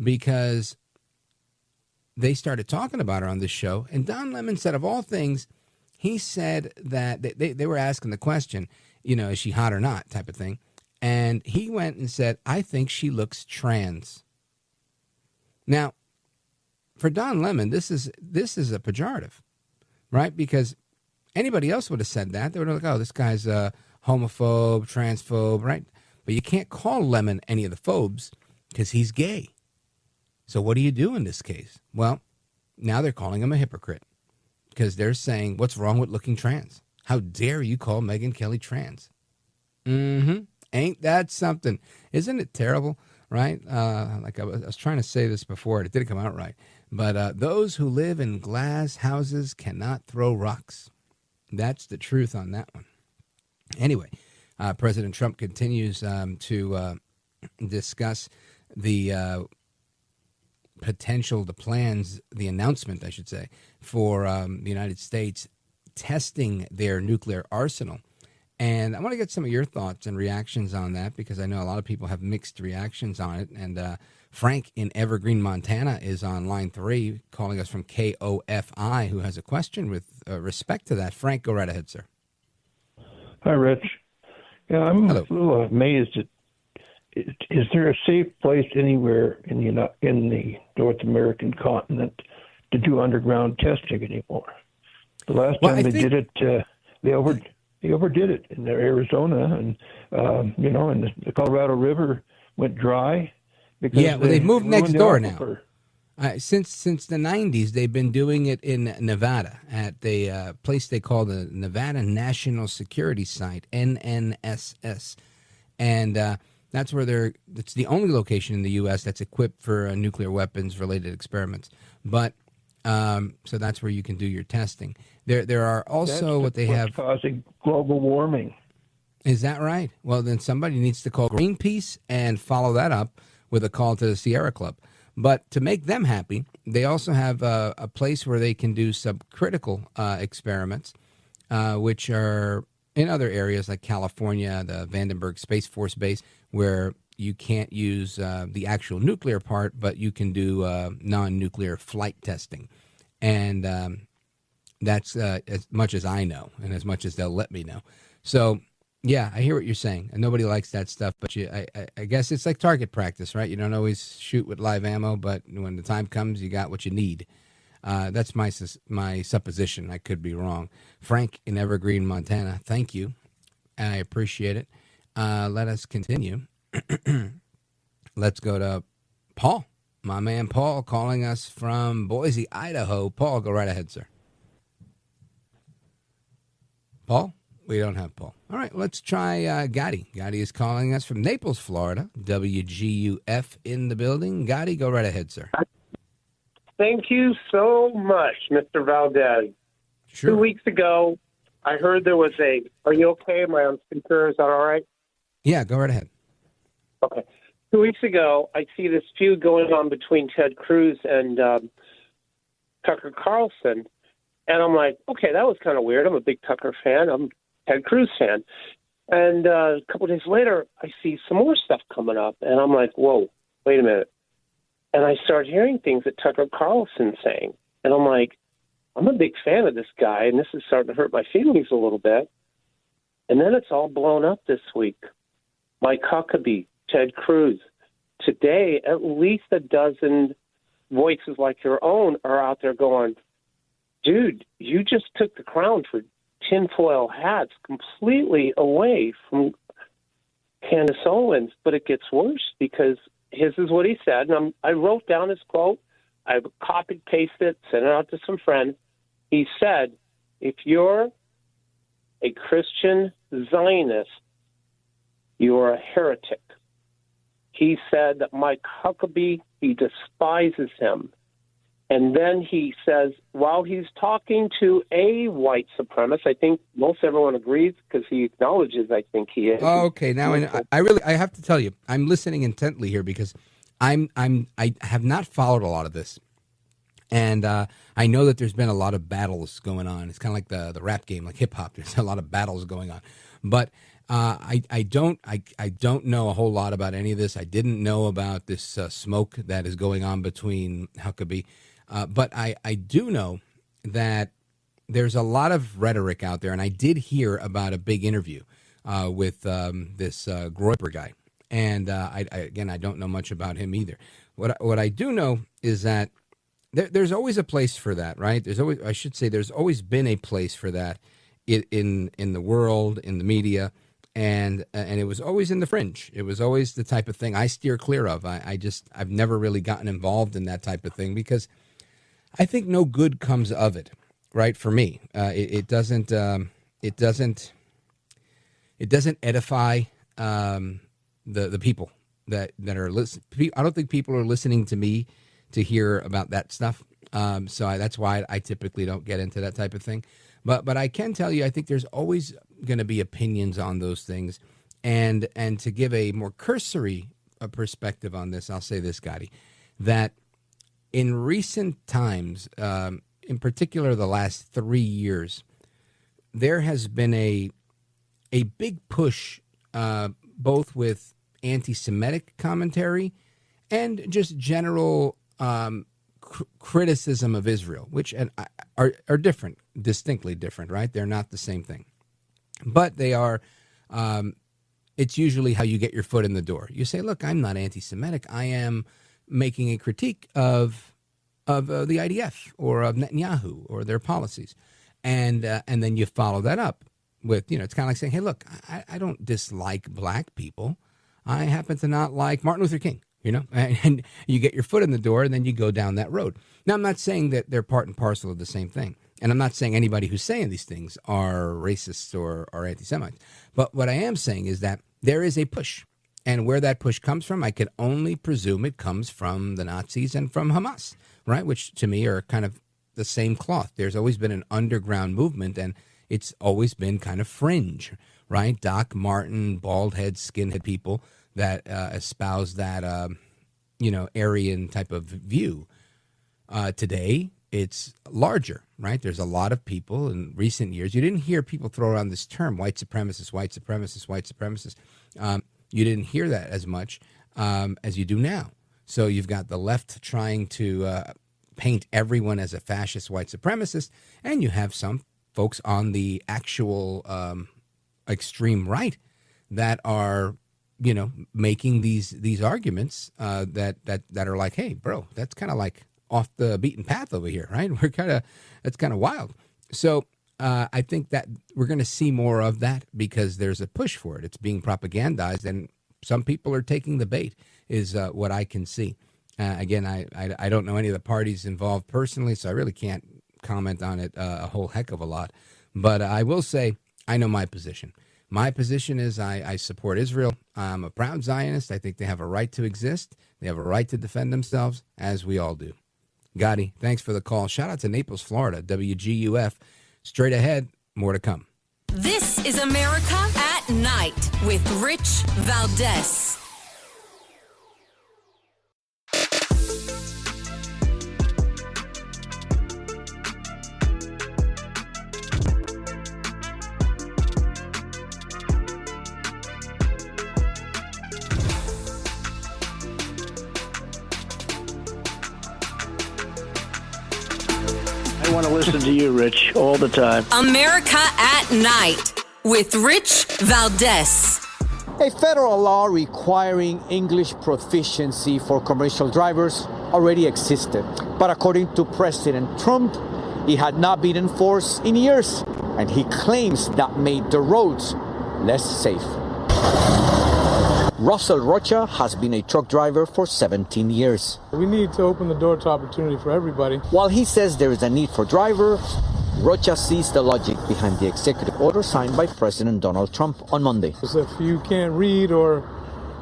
because they started talking about her on this show. And Don Lemon said, of all things, he said that they were asking the question, you know, is she hot or not type of thing. And he went and said, I think she looks trans. Now, for Don Lemon, this is a pejorative, right? Because anybody else would have said that. They would have like, oh, this guy's a homophobe, transphobe, right? But you can't call Lemon any of the phobes because he's gay. So what do you do in this case? Well, now they're calling him a hypocrite because they're saying, what's wrong with looking trans? How dare you call Megyn Kelly trans? Ain't that something? Isn't it terrible, right? Like I was trying to say this before. It didn't come out right. But those who live in glass houses cannot throw rocks. That's the truth on that one. Anyway, President Trump continues to discuss the the announcement, I should say, for the United States testing their nuclear arsenal. And I want to get some of your thoughts and reactions on that, because I know a lot of people have mixed reactions on it. And Frank in Evergreen, Montana is on line 3, calling us from KOFI, who has a question with respect to that. Frank, go right ahead, sir. Hi, Rich. Yeah, I'm a little amazed at, is there a safe place anywhere in the North American continent to do underground testing anymore? The last time they did it, they overdid it in Arizona, and and the Colorado River went dry. Because they've moved next door now. Since the 90s, they've been doing it in Nevada at the place they call the Nevada National Security Site, NNSS, and that's where it's the only location in the U.S. that's equipped for nuclear weapons-related experiments. But so that's where you can do your testing. There are also what they have causing global warming. Is that right? Well, then somebody needs to call Greenpeace and follow that up with a call to the Sierra Club. But to make them happy, they also have a place where they can do subcritical experiments, which are in other areas like California, the Vandenberg Space Force Base, where you can't use the actual nuclear part, but you can do non-nuclear flight testing. And that's as much as I know and as much as they'll let me know. So, yeah, I hear what you're saying. And nobody likes that stuff, but I guess it's like target practice, right? You don't always shoot with live ammo, but when the time comes, you got what you need. That's my supposition. I could be wrong. Frank in Evergreen, Montana, thank you. I appreciate it. Let us continue. Let's go to Paul, my man Paul, calling us from Boise, Idaho. Paul, go right ahead, sir. Paul? We don't have Paul. All right, let's try Gotti. Gotti is calling us from Naples, Florida. WGUF in the building. Gotti, go right ahead, sir. Thank you so much, Mr. Valdez. Sure. 2 weeks ago, I heard there was are you okay? Am I on speaker? Is that all right? Yeah, go right ahead. Okay. 2 weeks ago, I see this feud going on between Ted Cruz and Tucker Carlson. And I'm like, okay, that was kind of weird. I'm a big Tucker fan. I'm a Ted Cruz fan. And a couple of days later, I see some more stuff coming up. And I'm like, whoa, wait a minute. And I start hearing things that Tucker Carlson's saying. And I'm like, I'm a big fan of this guy, and this is starting to hurt my feelings a little bit. And then it's all blown up this week. Mike Huckabee, Ted Cruz. Today, at least a dozen voices like your own are out there going, dude, you just took the crown for tinfoil hats completely away from Candace Owens. But it gets worse because his is what he said. And I wrote down his quote. I copied, pasted it, sent it out to some friends. He said, if you're a Christian Zionist, you're a heretic. He said that Mike Huckabee, he despises him. And then he says, while he's talking to a white supremacist, I think most everyone agrees because he acknowledges, I think he is. Oh, okay. Now I have to tell you, I'm listening intently here because I have not followed a lot of this. And I know that there's been a lot of battles going on. It's kind of like the rap game, like hip hop. There's a lot of battles going on. But I don't know a whole lot about any of this. I didn't know about this smoke that is going on between Huckabee. But I do know that there's a lot of rhetoric out there. And I did hear about a big interview with this Groyper guy. And I don't know much about him either. What I do know is that there's always a place for that, right? There's always been a place for that in the world, in the media, and it was always in the fringe. It was always the type of thing I steer clear of. I've never really gotten involved in that type of thing because I think no good comes of it, right? For me, it doesn't edify the people that are listening. I don't think people are listening to me to hear about that stuff. That's why I typically don't get into that type of thing. But I can tell you, I think there's always going to be opinions on those things. And to give a more cursory perspective on this, I'll say this, Gotti, that in recent times, in particular the last 3 years, there has been a big push, both with anti-Semitic commentary and just general criticism of Israel, which are different, distinctly different, right? They're not the same thing. But they are, it's usually how you get your foot in the door. You say, look, I'm not anti-Semitic. I am making a critique of the IDF or of Netanyahu or their policies. And then you follow that up with, it's kind of like saying, hey, look, I don't dislike black people. I happen to not like Martin Luther King, and you get your foot in the door and then you go down that road. Now, I'm not saying that they're part and parcel of the same thing. And I'm not saying anybody who's saying these things are racists or anti-Semites. But what I am saying is that there is a push. And where that push comes from, I can only presume it comes from the Nazis and from Hamas, right? Which to me are kind of the same cloth. There's always been an underground movement, and it's always been kind of fringe, right? Doc Martin, bald head, skinhead people that espouse that, Aryan type of view. Today, it's larger, right? There's a lot of people in recent years. You didn't hear people throw around this term, white supremacist, white supremacist, white supremacist. You didn't hear that as much as you do now. So you've got the left trying to paint everyone as a fascist white supremacist, and you have some folks on the actual extreme right that are, making these arguments that are like, hey, bro, that's kind of like off the beaten path over here, right? That's kind of wild. So I think that we're going to see more of that because there's a push for it. It's being propagandized, and some people are taking the bait, is what I can see. Again, I don't know any of the parties involved personally, so I really can't comment on it a whole heck of a lot. But I will say I know my position. My position is I support Israel. I'm a proud Zionist. I think they have a right to exist. They have a right to defend themselves, as we all do. Gotti, thanks for the call. Shout out to Naples, Florida, WGUF. Straight ahead, more to come. This is America at Night with Rich Valdés. I want to listen to you, Rich, all the time. America at Night with Rich Valdés. A federal law requiring English proficiency for commercial drivers already existed. But according to President Trump, it had not been enforced in years. And he claims that made the roads less safe. Russell Rocha has been a truck driver for 17 years. We need to open the door to opportunity for everybody. While he says there is a need for drivers, Rocha sees the logic behind the executive order signed by President Donald Trump on Monday. If you can't read or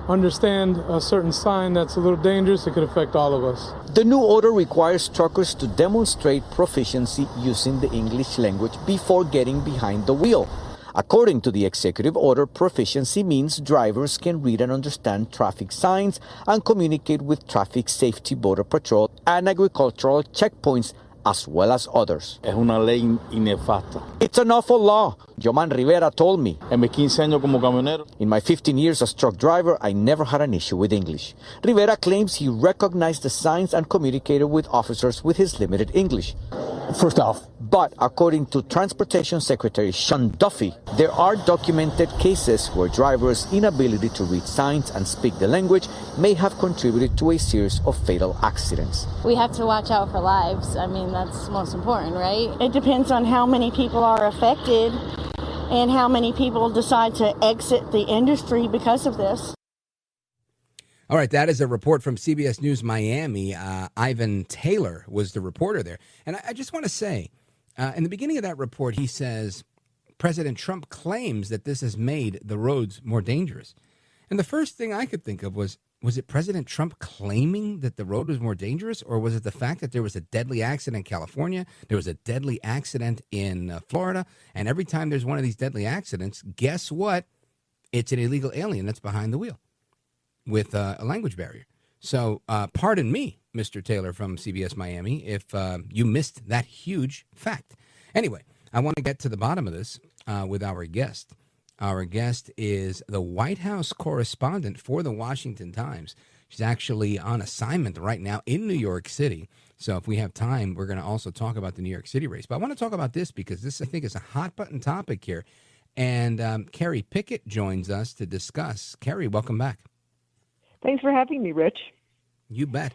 understand a certain sign that's a little dangerous, it could affect all of us. The new order requires truckers to demonstrate proficiency using the English language before getting behind the wheel. According to the executive order, proficiency means drivers can read and understand traffic signs and communicate with traffic safety, border patrol, and agricultural checkpoints, as well as others. Es una ley inefasta. It's an awful law, Yoman Rivera told me. En mis 15 años como camionero. In my 15 years as truck driver, I never had an issue with English. Rivera claims he recognized the signs and communicated with officers with his limited English. First off. But according to Transportation Secretary Sean Duffy, there are documented cases where drivers' inability to read signs and speak the language may have contributed to a series of fatal accidents. We have to watch out for lives. I mean, that's most important, right? It depends on how many people are affected and how many people decide to exit the industry because of this. All right, that is a report from CBS News Miami. Ivan Taylor was the reporter there. And I just want to say, in the beginning of that report, he says, President Trump claims that this has made the roads more dangerous. And the first thing I could think of was, Was it President Trump claiming that the road was more dangerous, or was it the fact that there was a deadly accident in California, there was a deadly accident in Florida, and every time there's one of these deadly accidents, guess what? It's an illegal alien that's behind the wheel with a language barrier. So pardon me, Mr. Taylor from CBS Miami, if you missed that huge fact. Anyway, I want to get to the bottom of this with our guest. Our guest is the White House correspondent for the Washington Times. She's actually on assignment right now in New York City. So if we have time, we're going to also talk about the New York City race. But I want to talk about this because this, I think, is a hot button topic here. And Kerry Pickett joins us to discuss. Kerry, welcome back. Thanks for having me, Rich. You bet.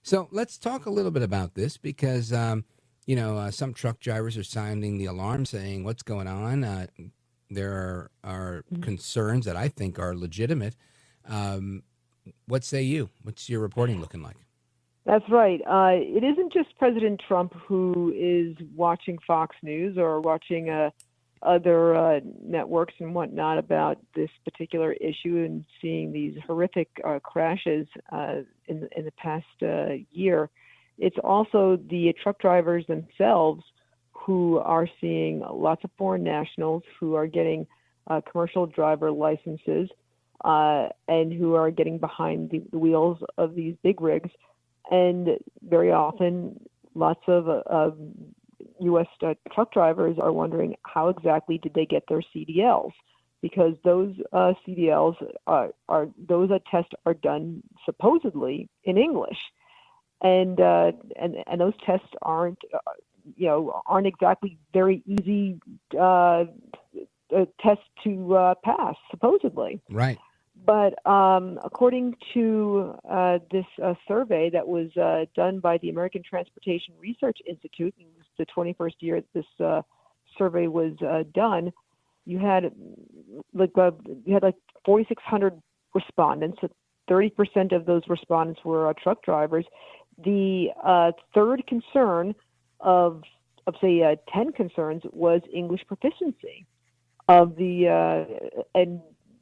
So let's talk a little bit about this because, some truck drivers are sounding the alarm saying, what's going on? There are concerns that I think are legitimate. What say you? What's your reporting looking like? That's right. It isn't just President Trump who is watching Fox News or watching other networks and whatnot about this particular issue and seeing these horrific crashes in the past year. It's also the truck drivers themselves who are seeing lots of foreign nationals who are getting commercial driver licenses and who are getting behind the wheels of these big rigs. And very often, lots of U.S. truck drivers are wondering how exactly did they get their CDLs, because those CDLs those tests are done supposedly in English, and those tests aren't exactly very easy tests to pass, supposedly. Right. But according to this survey that was done by the American Transportation Research Institute, it was the 21st year this survey was done, you had like 4,600 respondents. 30% of those respondents were truck drivers. The third concern of say 10 concerns was English proficiency of the and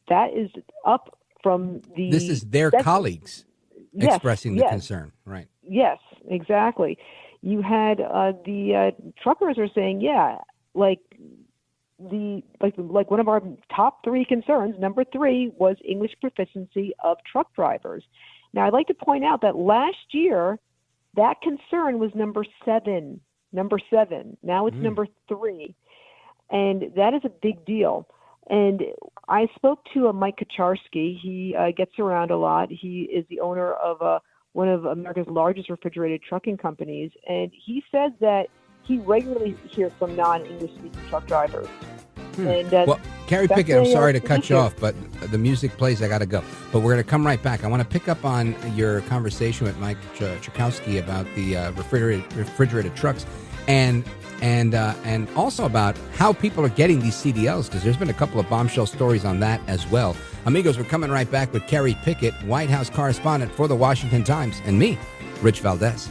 that is up from the. This is their colleagues expressing the concern, right? Yes, exactly. You had the truckers are saying, like one of our top three concerns, number 3 was English proficiency of truck drivers. Now, I'd like to point out that last year that concern was number 7. Now it's number 3, and that is a big deal. And I spoke to Mike Kacharski. He gets around a lot. He is the owner of one of America's largest refrigerated trucking companies. And he says that he regularly hears from non-English speaking truck drivers. And, well, Kerry Pickett, I'm sorry to cut you off, but the music plays. I got to go. But we're going to come right back. I want to pick up on your conversation with Mike Kacharski about the refrigerated trucks and also about how people are getting these CDLs, because there's been a couple of bombshell stories on that as well. Amigos, we're coming right back with Kerry Pickett, White House correspondent for the Washington Times, and me, Rich Valdés.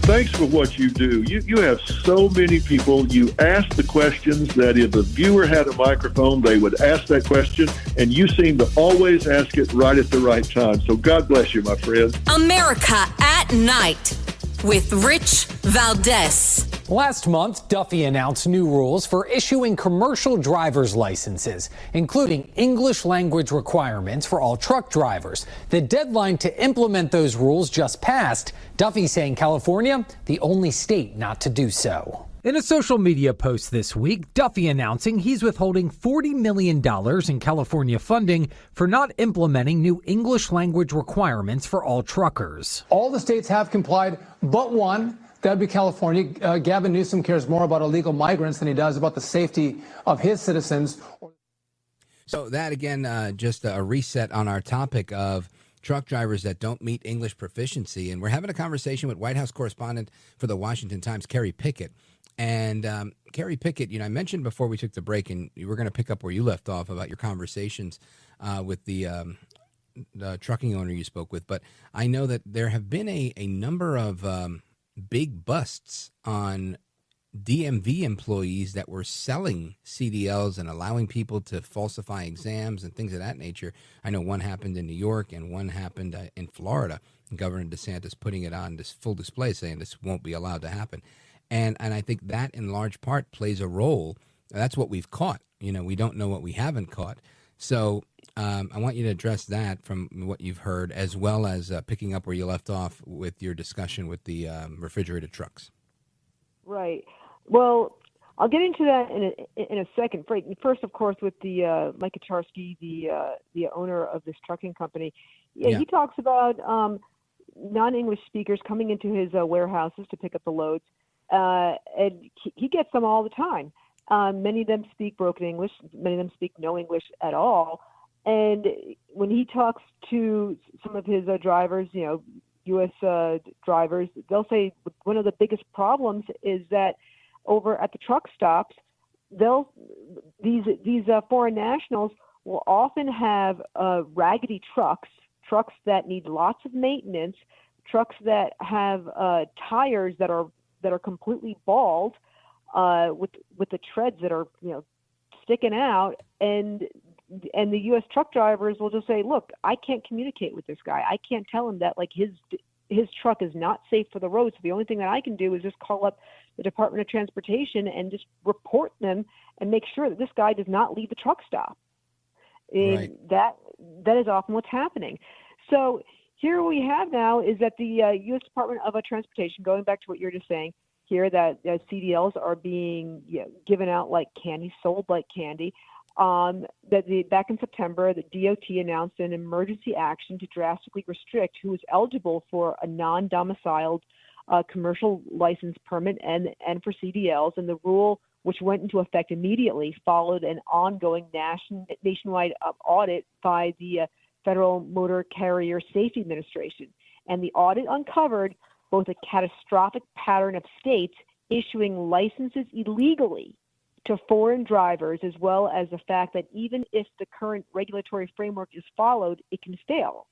Thanks for what you do. You have so many people. You ask the questions that if the viewer had a microphone, they would ask that question, and you seem to always ask it right at the right time. So God bless you, my friend. America at Night with Rich Valdés. Last month, Duffy announced new rules for issuing commercial driver's licenses, including English language requirements for all truck drivers. The deadline to implement those rules just passed. Duffy saying California, the only state not to do so. In a social media post this week, Duffy announcing he's withholding $40 million in California funding for not implementing new English language requirements for all truckers. All the states have complied, but one. That'd be California. Gavin Newsom cares more about illegal migrants than he does about the safety of his citizens. So that, again, just a reset on our topic of truck drivers that don't meet English proficiency. And we're having a conversation with White House correspondent for the Washington Times, Kerry Pickett. And Kerry Pickett, I mentioned before we took the break, and you were going to pick up where you left off about your conversations with the trucking owner you spoke with. But I know that there have been a number of big busts on DMV employees that were selling CDLs and allowing people to falsify exams and things of that nature. I know one happened in New York and one happened in Florida. Governor DeSantis putting it on this full display, saying this won't be allowed to happen. And I think that in large part plays a role. That's what we've caught. We don't know what we haven't caught. So I want you to address that from what you've heard, as well as picking up where you left off with your discussion with the refrigerated trucks. Right. Well, I'll get into that in a second. First, of course, with the Mike Kacharski, the owner of this trucking company, he talks about non-English speakers coming into his warehouses to pick up the loads, and he gets them all the time. Many of them speak broken English. Many of them speak no English at all. And when he talks to some of his drivers, U.S. drivers, they'll say one of the biggest problems is that over at the truck stops, these foreign nationals will often have raggedy trucks that need lots of maintenance, trucks that have tires that are completely bald, with the treads that are sticking out, and the U.S. truck drivers will just say, look, I can't communicate with this guy. I can't tell him that his truck is not safe for the road. So the only thing that I can do is just call up the Department of Transportation and just report them and make sure that this guy does not leave the truck stop. And that is often what's happening. So here we have now is that the U.S. Department of Transportation, going back to what you're just saying here, that CDLs are being given out like candy, sold like candy. Back in September, the DOT announced an emergency action to drastically restrict who is eligible for a non-domiciled commercial license permit and for CDLs. And the rule, which went into effect immediately, followed an ongoing nationwide audit by the Federal Motor Carrier Safety Administration. And the audit uncovered both a catastrophic pattern of states issuing licenses illegally to foreign drivers, as well as the fact that even if the current regulatory framework is followed, it can fail.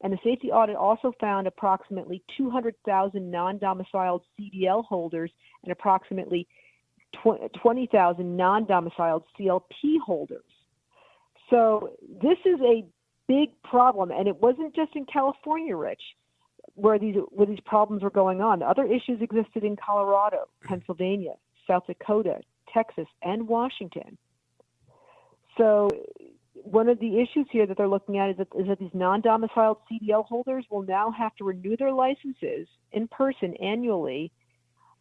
And the safety audit also found approximately 200,000 non-domiciled CDL holders and approximately 20,000 non-domiciled CLP holders. So this is a big problem, and it wasn't just in California, Rich, where these problems were going on. Other issues existed in Colorado, Pennsylvania, South Dakota, Texas, and Washington. So one of the issues here that they're looking at is that these non-domiciled CDL holders will now have to renew their licenses in person annually,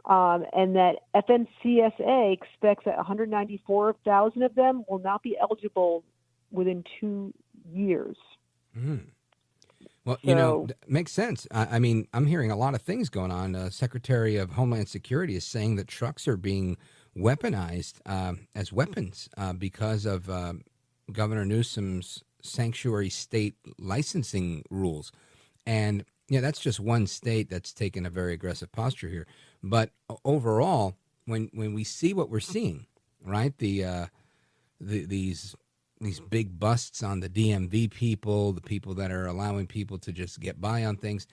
and that FMCSA expects that 194,000 of them will not be eligible within 2 years. Mm. Well, makes sense. I mean, I'm hearing a lot of things going on. Secretary of Homeland Security is saying that trucks are being weaponized as weapons because of Governor Newsom's sanctuary state licensing rules. And that's just one state that's taken a very aggressive posture here. But overall, when we see what we're seeing, right, these big busts on the DMV people, the people that are allowing people to just get by on things,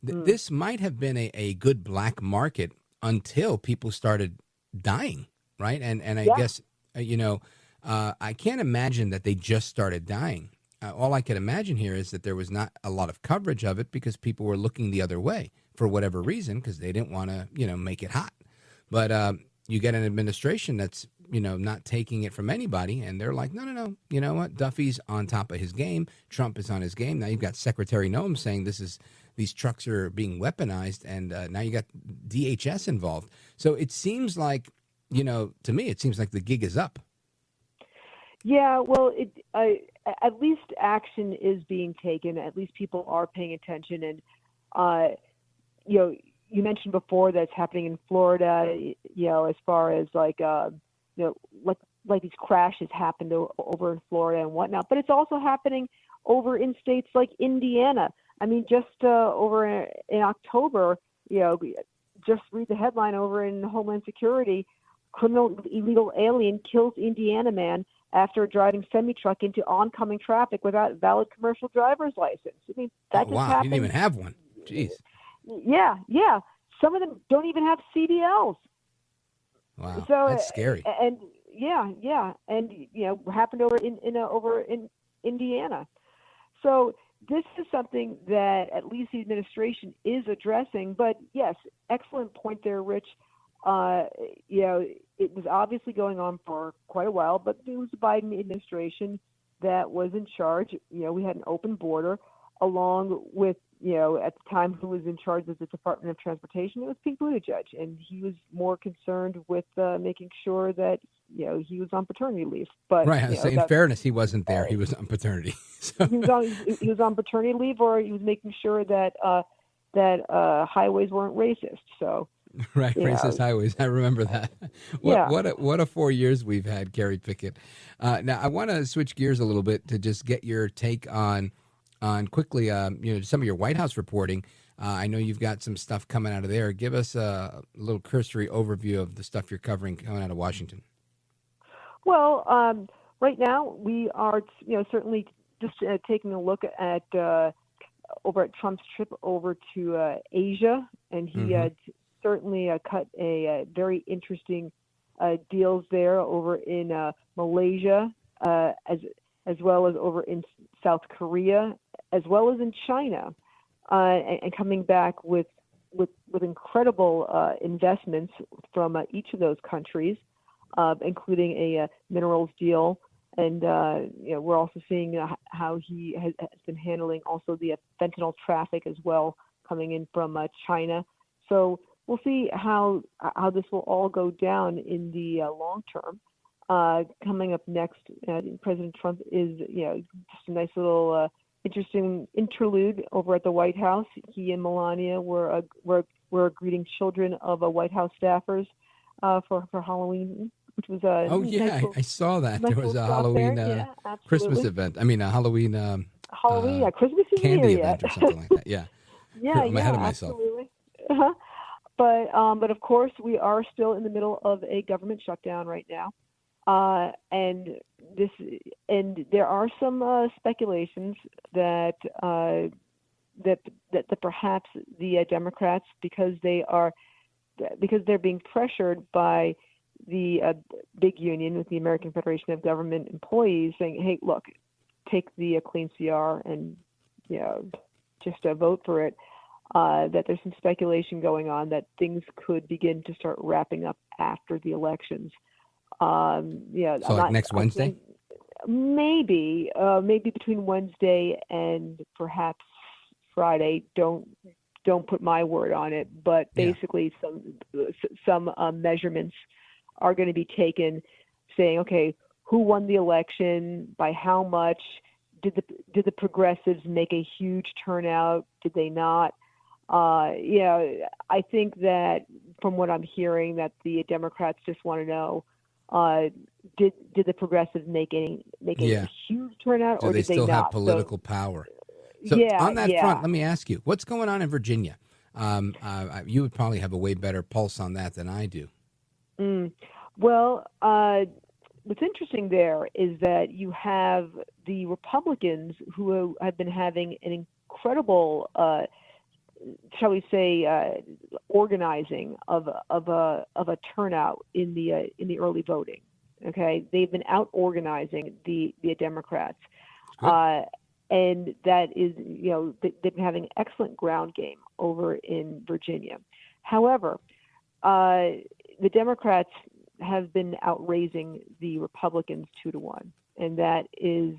this might have been a good black market until people started dying, right? And I guess, I can't imagine that they just started dying. All I can imagine here is that there was not a lot of coverage of it because people were looking the other way for whatever reason, because they didn't want to, make it hot. But you get an administration that's, not taking it from anybody, and they're like, no, you know what? Duffy's on top of his game. Trump is on his game. Now you've got Secretary Noem saying these trucks are being weaponized, and now you got DHS involved. So it seems like, to me, it seems like the gig is up. Yeah, well, at least action is being taken. At least people are paying attention. And, you mentioned before that's happening in Florida, as far as like these crashes happened over in Florida and whatnot. But it's also happening over in states like Indiana. I mean, just over in October, just read the headline over in Homeland Security: criminal illegal alien kills Indiana man after driving semi-truck into oncoming traffic without valid commercial driver's license. I mean, that just happened. He didn't even have one. Jeez. Yeah. Some of them don't even have CDLs. Wow, So that's scary. And and happened over in Indiana. So this is something that at least the administration is addressing. But yes, excellent point there, Rich. It was obviously going on for quite a while, but it was the Biden administration that was in charge. We had an open border, along with, at the time who was in charge of the Department of Transportation, it was Pete Buttigieg, and he was more concerned with making sure that, he was on paternity leave. But right, in fairness, he wasn't there. He was on paternity. So. He was on paternity leave, or he was making sure that highways weren't racist. So. Right, racist highways. I remember that. What a 4 years we've had, Kerry Pickett. Now, I want to switch gears a little bit to just get your take on quickly, some of your White House reporting. I know you've got some stuff coming out of there. Give us a little cursory overview of the stuff you're covering coming out of Washington. Well, right now we are, certainly just taking a look at over at Trump's trip over to Asia, and he certainly cut a very interesting deals there over in Malaysia, as well as over in South Korea, as well as in China, and coming back with incredible investments from each of those countries, including a minerals deal. And we're also seeing how he has been handling also the fentanyl traffic as well, coming in from China. So we'll see how this will all go down in the long term. Coming up next, President Trump is, just a nice little interesting interlude over at the White House. He and Melania were greeting children of White House staffers for Halloween, which was I saw that. There was a Halloween Christmas event. I mean, a Halloween Christmas candy event or something like that. Yeah. I'm ahead of myself. Absolutely. But of course, we are still in the middle of a government shutdown right now, and there are some speculations that perhaps the Democrats, because they're being pressured by the big union with the American Federation of Government Employees, saying, "Hey, look, take the clean CR and just vote for it." That there's some speculation going on that things could begin to start wrapping up after the elections. So like next Wednesday? Maybe between Wednesday and perhaps Friday. Don't put my word on it, but basically some measurements are going to be taken, saying, okay, who won the election, by how much, did the progressives make a huge turnout, did they not? I think that from what I'm hearing, that the Democrats just want to know, did the progressives make a huge turnout, or did they not? Do they still have political power? So on that front, let me ask you, what's going on in Virginia? You would probably have a way better pulse on that than I do. Well, what's interesting there is that you have the Republicans who have been having an incredible shall we say, organizing of a turnout in the early voting. Okay, they've been out organizing the Democrats, and that is, they've been having excellent ground game over in Virginia. However, the Democrats have been outraising the Republicans 2-1, and that is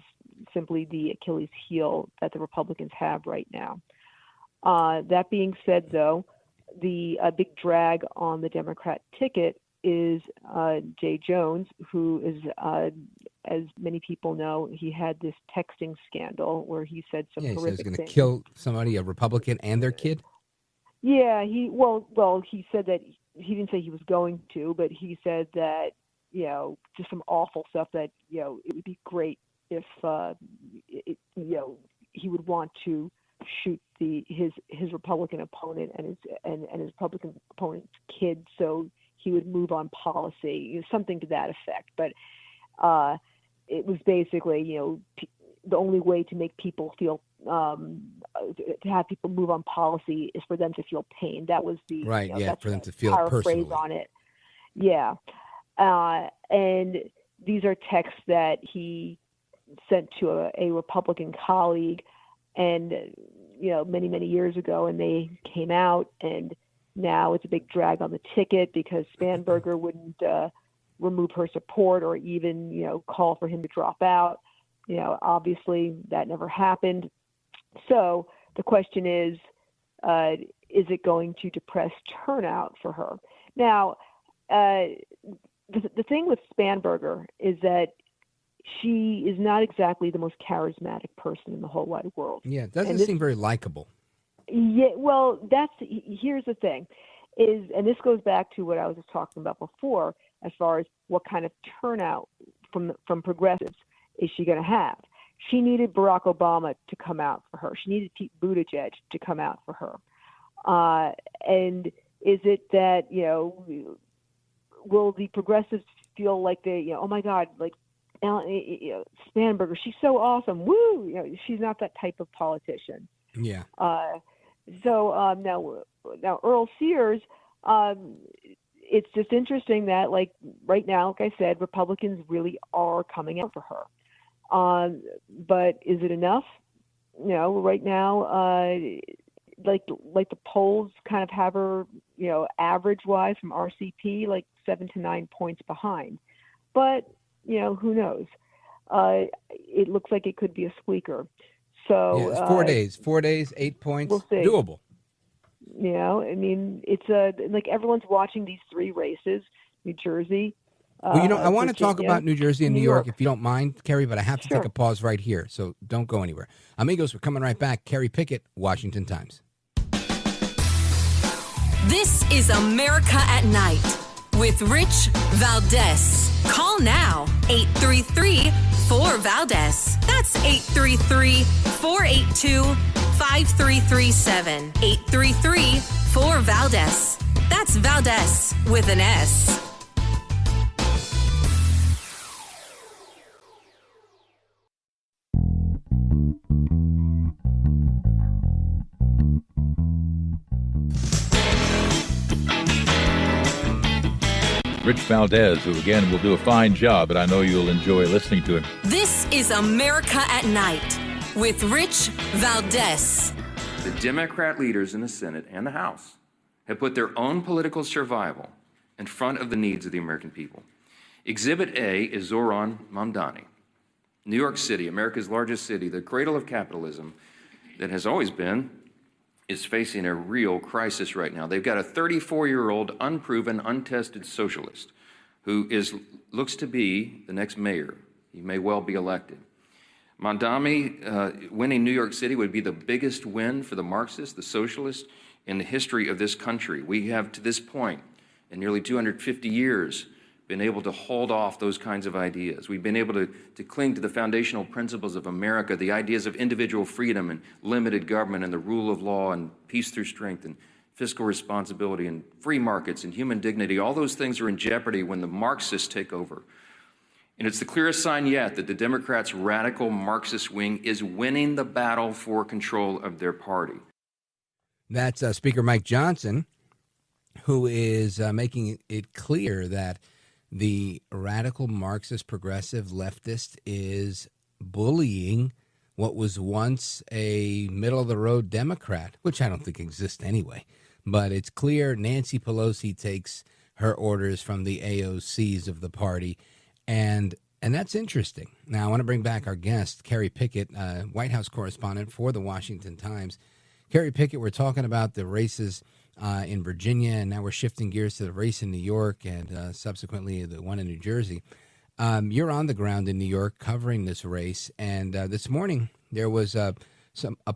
simply the Achilles heel that the Republicans have right now. That being said, though, the big drag on the Democrat ticket is Jay Jones, who is, as many people know, he had this texting scandal where he said some horrific things. He said he's going to kill somebody, a Republican, and their kid? Yeah, he said that he didn't say he was going to, but he said that, just some awful stuff that, it would be great if he would want to shoot his Republican opponent and his Republican opponent's kids, so he would move on policy, something to that effect. But it was basically, the only way to make people feel to have people move on policy is for them to feel pain. That was the right. That's for them to feel it paraphrase personally on it. Yeah, and these are texts that he sent to a Republican colleague, and many years ago, and they came out, and now it's a big drag on the ticket because Spanberger wouldn't remove her support or even call for him to drop out. Obviously that never happened. So the question is it going to depress turnout for her? Now, the thing with Spanberger is that she is not exactly the most charismatic person in the whole wide world. Yeah, it doesn't seem very likable. Yeah, well, here's the thing, and this goes back to what I was just talking about before, as far as what kind of turnout from progressives is she going to have. She needed Barack Obama to come out for her. She needed Pete Buttigieg to come out for her. And is it that, will the progressives feel like they, oh my God, like Spanberger, she's so awesome. Woo! She's not that type of politician. Yeah. So now Earl Sears, it's just interesting that, like, right now, like I said, Republicans really are coming out for her. But is it enough? Right now, like the polls kind of have her, average-wise from RCP, like 7 to 9 points behind. But, who knows? It looks like it could be a squeaker. So it's 4 days, 8 points, we'll see. Doable. It's like everyone's watching these three races, New Jersey. Well, I want to talk about New Jersey and New York, if you don't mind, Kerry, but I have to take a pause right here, so don't go anywhere. Amigos, we're coming right back. Kerry Pickett, Washington Times. This is America at Night with Rich Valdés. Call now, 833-4-VALDEZ. That's 833-482-5337. 833-4-VALDEZ. That's Valdez with an S. Rich Valdés, who again will do a fine job, but I know you'll enjoy listening to him. This is America at Night with Rich Valdés. The Democrat leaders in the Senate and the House have put their own political survival in front of the needs of the American people. Exhibit A is Zohran Mamdani. New York City, America's largest city, the cradle of capitalism that has always been, is facing a real crisis right now. They've got a 34-year-old, unproven, untested socialist who looks to be the next mayor. He may well be elected. Mamdani winning New York City would be the biggest win for the Marxists, the socialists, in the history of this country. We have, to this point, in nearly 250 years, been able to hold off those kinds of ideas. We've been able to cling to the foundational principles of America, the ideas of individual freedom and limited government and the rule of law and peace through strength and fiscal responsibility and free markets and human dignity. All those things are in jeopardy when the Marxists take over. And it's the clearest sign yet that the Democrats' radical Marxist wing is winning the battle for control of their party. That's Speaker Mike Johnson, who is making it clear that the radical Marxist progressive leftist is bullying what was once a middle-of-the-road Democrat, which I don't think exists anyway. But it's clear Nancy Pelosi takes her orders from the AOCs of the party, and that's interesting. Now, I want to bring back our guest, Kerry Pickett, White House correspondent for the Washington Times. Kerry Pickett, we're talking about the races in Virginia, and now we're shifting gears to the race in New York and subsequently the one in New Jersey. You're on the ground in New York covering this race, and this morning there was a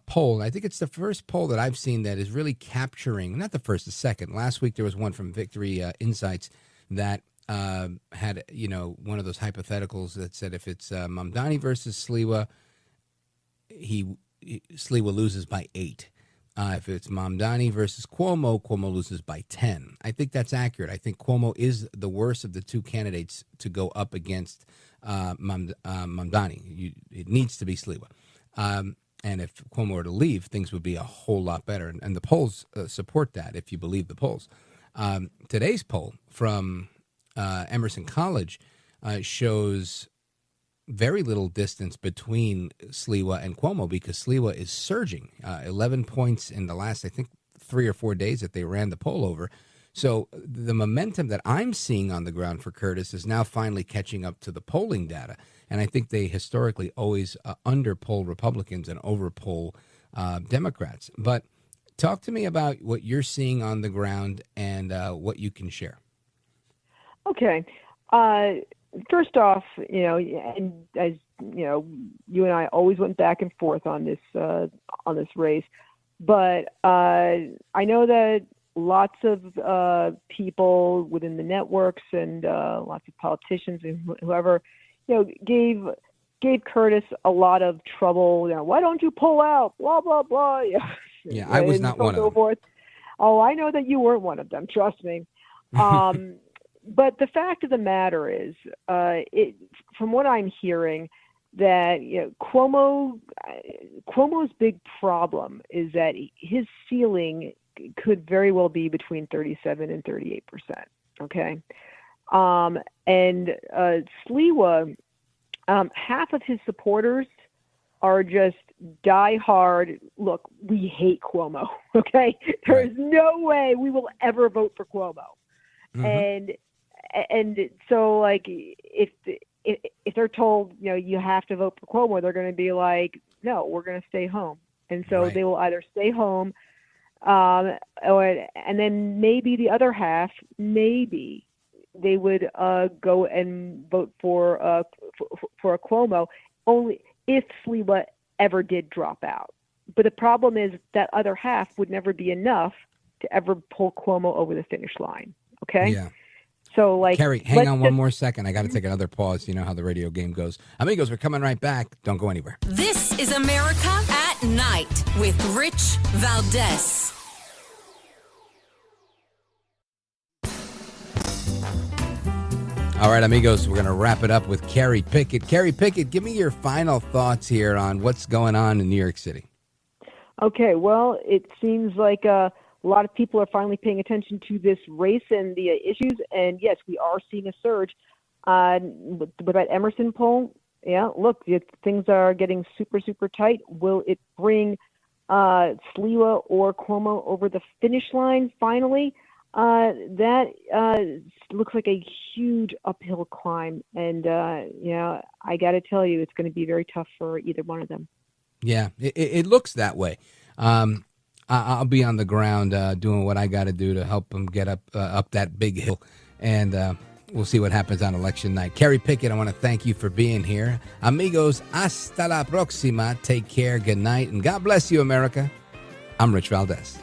poll. I think it's the first poll that I've seen that is really capturing, not the first, the second. Last week there was one from Victory Insights that had, one of those hypotheticals that said if it's Mamdani versus Sliwa, Sliwa loses by 8. If it's Mamdani versus Cuomo, Cuomo loses by 10. I think that's accurate. I think Cuomo is the worst of the two candidates to go up against Mamdani. It needs to be Sliwa. And if Cuomo were to leave, things would be a whole lot better. And the polls support that, if you believe the polls. Today's poll from Emerson College shows very little distance between Sliwa and Cuomo because Sliwa is surging 11 points in the last, I think, 3 or 4 days that they ran the poll over. So the momentum that I'm seeing on the ground for Curtis is now finally catching up to the polling data. And I think they historically always underpoll Republicans and overpoll Democrats. But talk to me about what you're seeing on the ground and what you can share. Okay. First off, and as you know, you and I always went back and forth on this race, but I know that lots of people within the networks and lots of politicians and whoever, gave Curtis a lot of trouble. Why don't you pull out? Blah blah blah. Yeah, I was not one of them. Forth. Oh, I know that you weren't one of them. Trust me. But the fact of the matter is, from what I'm hearing, that Cuomo's big problem is that his ceiling could very well be between 37 and 38%. Okay, and Sliwa, half of his supporters are just diehard. Look, we hate Cuomo. Okay, there is no way we will ever vote for Cuomo. Mm-hmm. And so, like, if they're told, you have to vote for Cuomo, they're going to be like, no, we're going to stay home. And so they will either stay home, and then maybe the other half, maybe they would go and vote for a Cuomo, only if Sliwa ever did drop out. But the problem is that other half would never be enough to ever pull Cuomo over the finish line. Okay. Yeah. So, like, Kerry, hang on one more second. I got to take another pause. You know how the radio game goes. Amigos, we're coming right back. Don't go anywhere. This is America at Night with Rich Valdés. All right, amigos, we're going to wrap it up with Kerry Pickett. Kerry Pickett, give me your final thoughts here on what's going on in New York City. Okay, well, it seems like a lot of people are finally paying attention to this race and the issues. And yes, we are seeing a surge. With that Emerson poll, look, things are getting super, super tight. Will it bring Sliwa or Cuomo over the finish line finally? That looks like a huge uphill climb. And, I got to tell you, it's going to be very tough for either one of them. Yeah, it looks that way. I'll be on the ground doing what I got to do to help them get up that big hill, and we'll see what happens on election night. Kerry Pickett, I want to thank you for being here. Amigos, hasta la próxima. Take care, good night, and God bless you, America. I'm Rich Valdés.